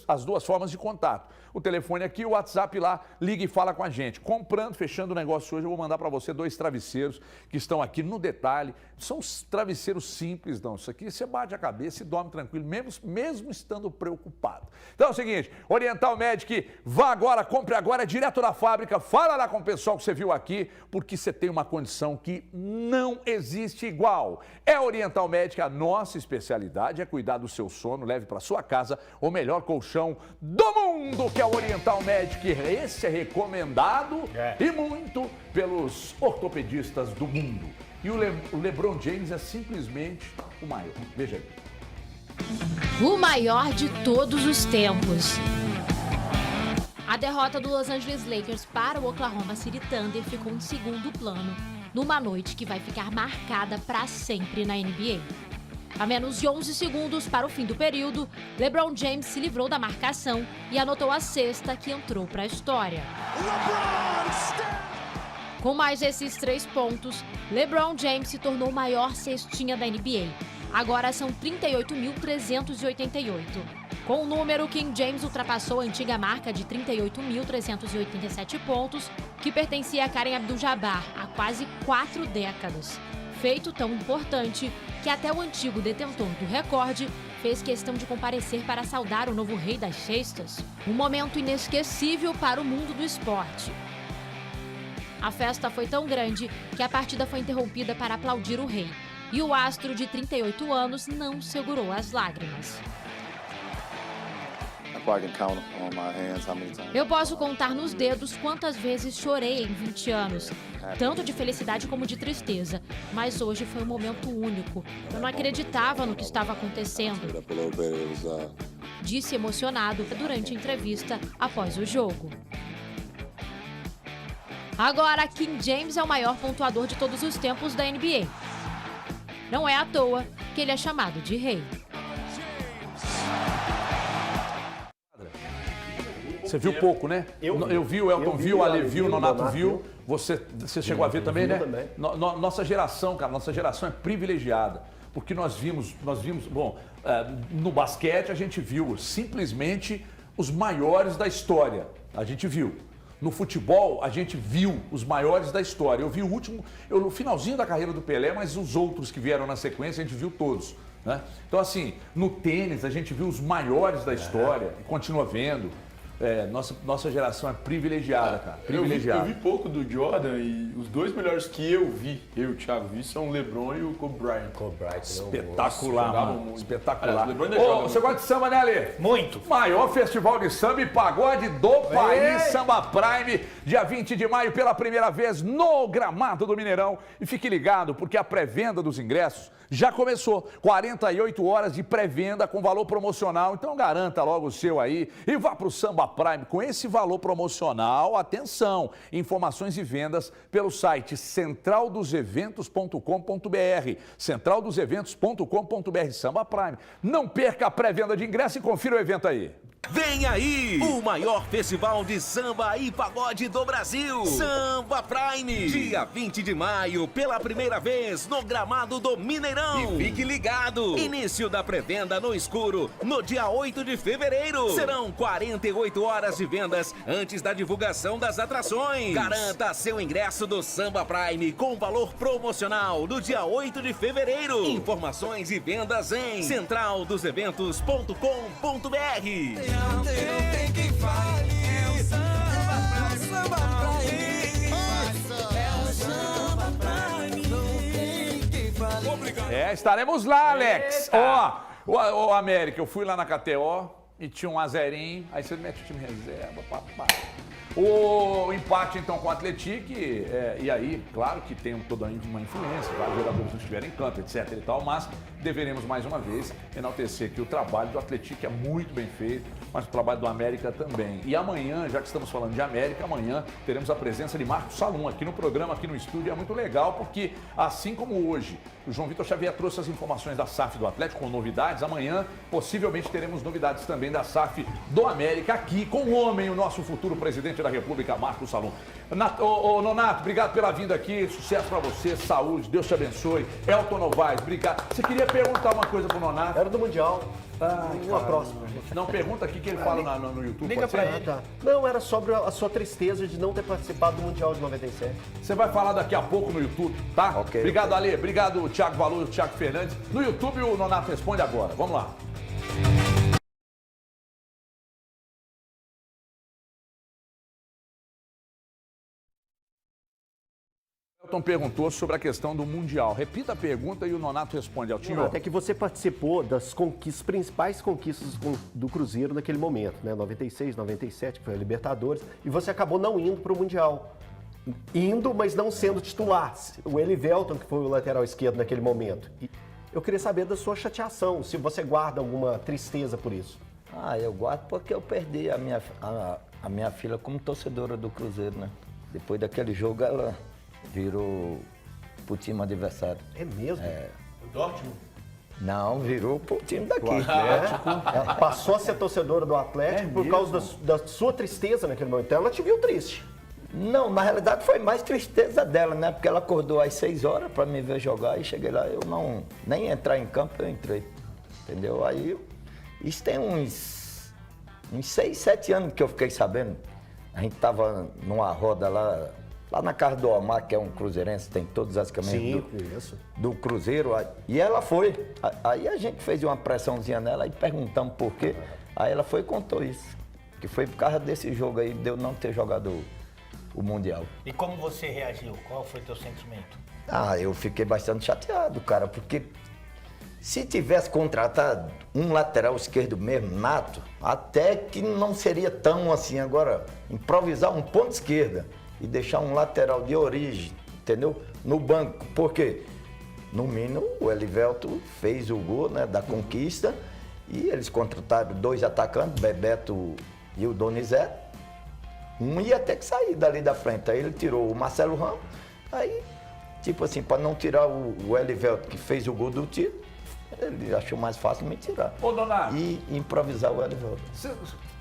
as duas formas de contato. O telefone aqui, o WhatsApp lá, liga e fala com a gente. Comprando, fechando o negócio hoje, eu vou mandar para você 2 travesseiros que estão aqui no detalhe. São travesseiros simples, não. Isso aqui você bate a cabeça e dorme tranquilo, mesmo estando preocupado. Então é o seguinte, Oriental Medic, vá agora, compre agora, direto da fábrica, fala lá com o pessoal que você viu aqui, porque você tem uma condição que não existe igual. É Oriental Medic, a nossa especialidade é cuidar do seu sono, leve para sua casa o melhor colchão do mundo, que é o Oriental Medic. Esse é recomendado e muito pelos ortopedistas do mundo. E o LeBron James é simplesmente o maior. Veja aí. O maior de todos os tempos. A derrota do Los Angeles Lakers para o Oklahoma City Thunder ficou em segundo plano, numa noite que vai ficar marcada para sempre na NBA. A menos de 11 segundos para o fim do período, LeBron James se livrou da marcação e anotou a cesta que entrou para a história. Com mais esses 3 pontos, LeBron James se tornou o maior cestinha da NBA. Agora são 38.388. Com o número, King James ultrapassou a antiga marca de 38.387 pontos, que pertencia a Kareem Abdul-Jabbar há quase 4 décadas. Feito tão importante que até o antigo detentor do recorde fez questão de comparecer para saudar o novo rei das cestas. Um momento inesquecível para o mundo do esporte. A festa foi tão grande que a partida foi interrompida para aplaudir o rei. E o astro de 38 anos não segurou as lágrimas. Eu posso contar nos dedos quantas vezes chorei em 20 anos, tanto de felicidade como de tristeza. Mas hoje foi um momento único. Eu não acreditava no que estava acontecendo. Disse emocionado durante a entrevista após o jogo. Agora, King James é o maior pontuador de todos os tempos da NBA. Não é à toa que ele é chamado de rei. Você viu pouco, né? Eu vi, o Elton viu, o Ale viu, o Nonato viu. Você chegou a ver também, né? Nossa geração, cara, nossa geração é privilegiada. Porque nós vimos, bom, no basquete a gente viu simplesmente os maiores da história. A gente viu. No futebol, a gente viu os maiores da história. Eu vi o finalzinho da carreira do Pelé, mas os outros que vieram na sequência, a gente viu todos. Né? Então, assim, no tênis, a gente viu os maiores da história e continua vendo. Nossa geração é privilegiada, cara. Privilegiada. Eu vi pouco do Jordan e os 2 melhores que eu e o Thiago vi são o LeBron e o Kobe Bryant. Espetacular, mano. Espetacular. Você gosta de samba, né, Ale? Muito. Maior festival de samba e pagode do país, Samba Prime, dia 20 de maio, pela primeira vez no gramado do Mineirão. E fique ligado, porque a pré-venda dos ingressos já começou. 48 horas de pré-venda com valor promocional. Então garanta logo o seu aí e vá pro Samba Prime com esse valor promocional. Atenção, informações e vendas pelo site centraldoseventos.com.br, centraldoseventos.com.br, Samba Prime. Não perca a pré-venda de ingresso e confira o evento aí. Vem aí, o maior festival de samba e pagode do Brasil, Samba Prime. Dia 20 de maio, pela primeira vez no gramado do Mineirão. E fique ligado, início da pré-venda no escuro no dia 8 de fevereiro. Serão 48 horas de vendas antes da divulgação das atrações. Garanta seu ingresso do Samba Prime com valor promocional no dia 8 de fevereiro. Informações e vendas em centraldoseventos.com.br. Tem quem fale, é o Samba Prime. É o Samba Prime. Não tem quem fale. Estaremos lá, Alex. Ó, América, eu fui lá na KTO e tinha um azerinho, aí você mete o time reserva, papai. O empate, então, com o Atlético, e aí, claro que tem toda uma influência, vários jogadores não estiverem em campo, etc e tal, mas deveremos, mais uma vez, enaltecer que o trabalho do Atlético é muito bem feito, mas o trabalho do América também. E amanhã, já que estamos falando de América, amanhã teremos a presença de Marcos Salum aqui no programa, aqui no estúdio. É muito legal, porque assim como hoje o João Vitor Xavier trouxe as informações da SAF do Atlético com novidades, amanhã possivelmente teremos novidades também da SAF do América aqui com o homem, o nosso futuro presidente da República, Marcos Salum. Nonato, obrigado pela vinda aqui, sucesso pra você, saúde, Deus te abençoe. Elton Novaes, obrigado. Você queria perguntar uma coisa pro Nonato? Era do Mundial. Uma próxima. Não, pergunta aqui que ele fala no YouTube. Liga pra ele. Não, era sobre a sua tristeza de não ter participado do Mundial de 97. Você vai falar daqui a pouco no YouTube, tá? Ok. Obrigado, Ale. Obrigado, Thiago Valor e Thiago Fernandes. No YouTube, o Nonato responde agora. Vamos lá. Elton perguntou sobre a questão do Mundial. Repita a pergunta e o Nonato responde. Altinho. Até que você participou das principais conquistas do Cruzeiro naquele momento, né? 96, 97, que foi a Libertadores, e você acabou não indo para o Mundial. Indo, mas não sendo titular. O Elivelton, que foi o lateral esquerdo naquele momento. E eu queria saber da sua chateação, se você guarda alguma tristeza por isso. Eu guardo porque eu perdi a minha filha como torcedora do Cruzeiro, né? Depois daquele jogo, ela virou pro time adversário. É mesmo? O Dortmund? Não, virou pro time daqui. Ela passou a ser torcedora do Atlético por causa da sua tristeza naquele momento. Então ela te viu triste. Não, na realidade foi mais tristeza dela, né? Porque ela acordou às 6 horas para me ver jogar e cheguei lá, eu não, nem entrar em campo, eu entrei. Entendeu? Aí, isso tem uns 6, 7 anos que eu fiquei sabendo. A gente tava numa roda lá na casa do Omar, que é um cruzeirense, tem todas as camisas do Cruzeiro. E ela foi. Aí a gente fez uma pressãozinha nela e perguntamos por quê. Aí ela foi e contou isso. Que foi por causa desse jogo aí, de eu não ter jogado o Mundial. E como você reagiu? Qual foi o teu sentimento? Eu fiquei bastante chateado, cara, porque se tivesse contratado um lateral esquerdo mesmo, nato, até que não seria tão assim. Agora, improvisar um ponto esquerda e deixar um lateral de origem, entendeu? No banco, porque no mínimo o Elivelton fez o gol, né, da conquista e eles contrataram 2 atacantes, Bebeto e o Donizete. Um ia ter que sair dali da frente, aí ele tirou o Marcelo Ramos, aí, tipo assim, para não tirar o Elivelton que fez o gol do título, ele achou mais fácil me tirar. Ô, Donato. E improvisar o Elivelton.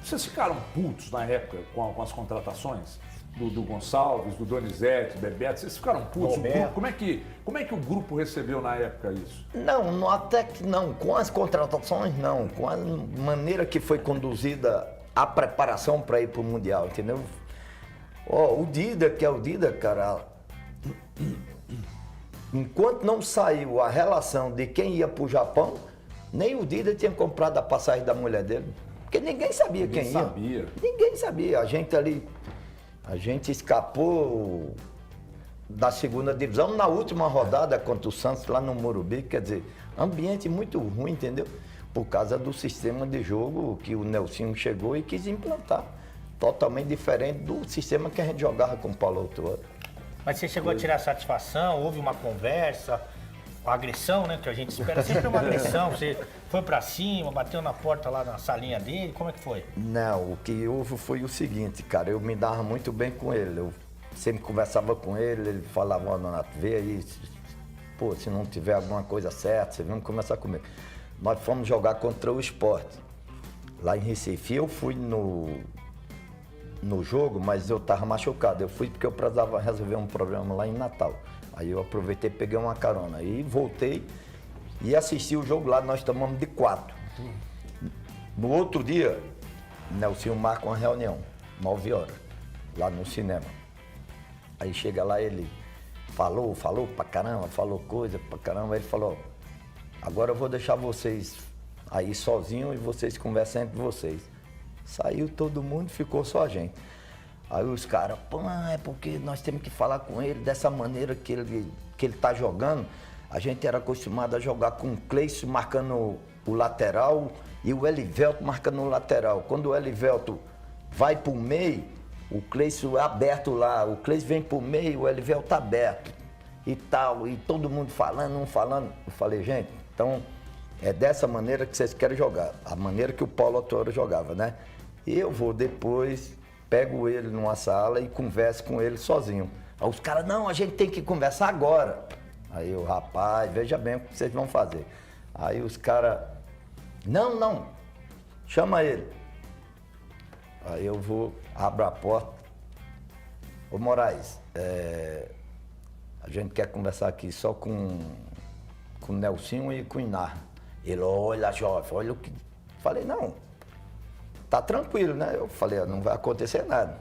Vocês ficaram putos na época com as contratações? Do Gonçalves, do Donizete, do Bebeto, vocês ficaram putos? Como é que o grupo recebeu na época isso? Não, até que não. Com as contratações, não. Com a maneira que foi conduzida a preparação para ir para o Mundial, entendeu? O Dida, que é o Dida, cara, enquanto não saiu a relação de quem ia para o Japão, nem o Dida tinha comprado a passagem da mulher dele. Porque ninguém sabia quem ia. Ninguém sabia. A gente escapou da segunda divisão na última rodada contra o Santos lá no Morumbi, quer dizer, ambiente muito ruim, entendeu? Por causa do sistema de jogo que o Nelsinho chegou e quis implantar. Totalmente diferente do sistema que a gente jogava com o Paulo Autuori. Mas você chegou a tirar satisfação? Houve uma conversa? A agressão, né? Que a gente espera sempre uma agressão. Você foi pra cima, bateu na porta lá na salinha dele, como é que foi? Não, o que houve foi o seguinte, cara, eu me dava muito bem com ele. Eu sempre conversava com ele, ele falava, Donato, vê aí, pô, se não tiver alguma coisa certa, você vamos conversar comigo. Nós fomos jogar contra o Sport. lá em Recife. Eu fui no jogo, mas eu tava machucado. Eu fui porque eu precisava resolver um problema lá em Natal. Aí eu aproveitei, peguei uma carona. Aí voltei e assisti o jogo lá, nós tomamos de 4. No outro dia, Nelson marca uma reunião, 9 horas, lá no cinema. Aí chega lá, ele falou pra caramba, falou coisa pra caramba. Aí ele falou, agora eu vou deixar vocês aí sozinhos e vocês conversam entre vocês. Saiu todo mundo, ficou só a gente. Aí os caras, pô, é porque nós temos que falar com ele dessa maneira que ele tá jogando. A gente era acostumado a jogar com o Cleison marcando o lateral e o Elivelto marcando o lateral. Quando o Elivelto vai pro meio, o Cleison é aberto lá, o Cleison vem pro meio, o Elivelto tá aberto e tal. E todo mundo falando, um falando. Eu falei, gente, então é dessa maneira que vocês querem jogar. A maneira que o Paulo Autuori jogava, né? E eu vou depois, pego ele numa sala e converso com ele sozinho. Aí os caras, não, a gente tem que conversar agora. Aí eu, rapaz, veja bem o que vocês vão fazer. Aí os caras, não, chama ele. Aí eu vou, abro a porta. Ô Moraes, a gente quer conversar aqui só com o Nelsinho e com o Inar. Ele, olha, jovem, olha o que... Falei, não, tá tranquilo, né? Eu falei, não vai acontecer nada.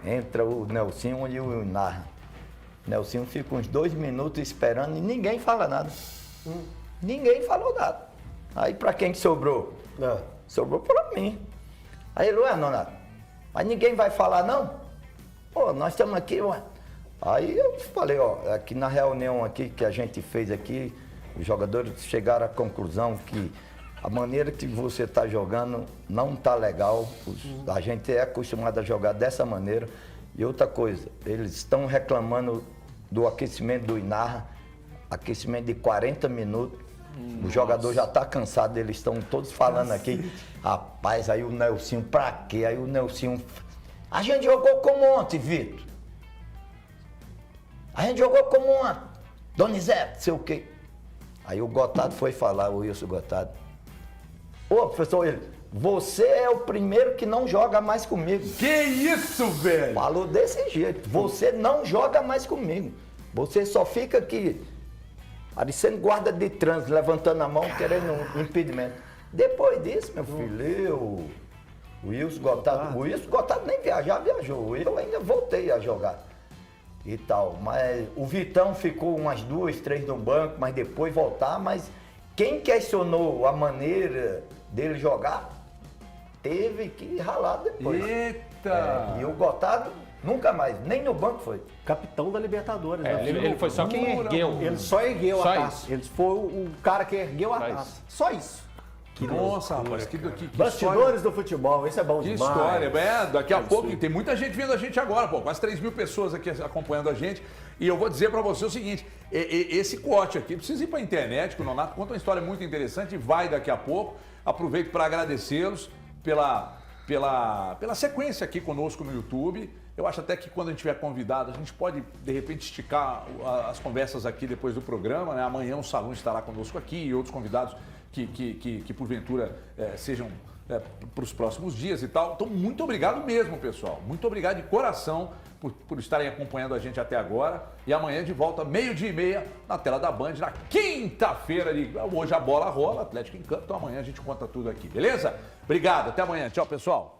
Entra o Nelsinho e o Inar. Nelsinho fica uns 2 minutos esperando e ninguém fala nada. Ninguém falou nada. Aí pra quem que sobrou? Sobrou pra mim. Aí ele, Nonato, mas ninguém vai falar não? Pô, nós estamos aqui, ué. Aí eu falei, aqui na reunião aqui que a gente fez aqui, os jogadores chegaram à conclusão que a maneira que você está jogando não está legal. A gente é acostumado a jogar dessa maneira. E outra coisa, eles estão reclamando do aquecimento do Inar, aquecimento de 40 minutos. O jogador já está cansado, eles estão todos falando aqui. Rapaz, aí o Nelsinho, pra quê? Aí o Nelsinho... A gente jogou como ontem, Vitor. A gente jogou como ontem. Donizete, sei o quê. Aí o Gotardo foi falar, o Wilson Gotardo. Ô, professor, ele, você é o primeiro que não joga mais comigo. Que isso, velho? Falou desse jeito. Você não joga mais comigo. Você só fica aqui, parecendo guarda de trânsito, levantando a mão, querendo um impedimento. Depois disso, meu filho, o Wilson Gotardo nem viajou. Eu ainda voltei a jogar e tal. Mas o Vitão ficou umas 2, 3 no banco, mas depois voltar. Mas quem questionou a maneira dele jogar, teve que ralar depois. Eita! E o Gotardo nunca mais, nem no banco foi. Capitão da Libertadores, né? Ele foi só quem ergueu. Ele só ergueu Só a taça. Ele foi o cara que ergueu a taça. Só isso. Nossa, rapaz, que Bastidores do futebol, isso é bom que demais. história, daqui a pouco tem muita gente vendo a gente agora, pô, quase 3 mil pessoas aqui acompanhando a gente. E eu vou dizer pra você o seguinte, esse corte aqui precisa ir pra internet, que o Nonato conta uma história muito interessante e vai daqui a pouco. Aproveito para agradecê-los pela sequência aqui conosco no YouTube. Eu acho até que quando a gente tiver convidado, a gente pode, de repente, esticar as conversas aqui depois do programa, né? Amanhã o Salão estará conosco aqui e outros convidados que porventura sejam para os próximos dias e tal. Então, muito obrigado mesmo, pessoal. Muito obrigado de coração por estarem acompanhando a gente até agora. E amanhã de volta, 12h30, na tela da Band, na quinta-feira. Hoje a bola rola, Atlético em campo. Então amanhã a gente conta tudo aqui, beleza? Obrigado, até amanhã. Tchau, pessoal.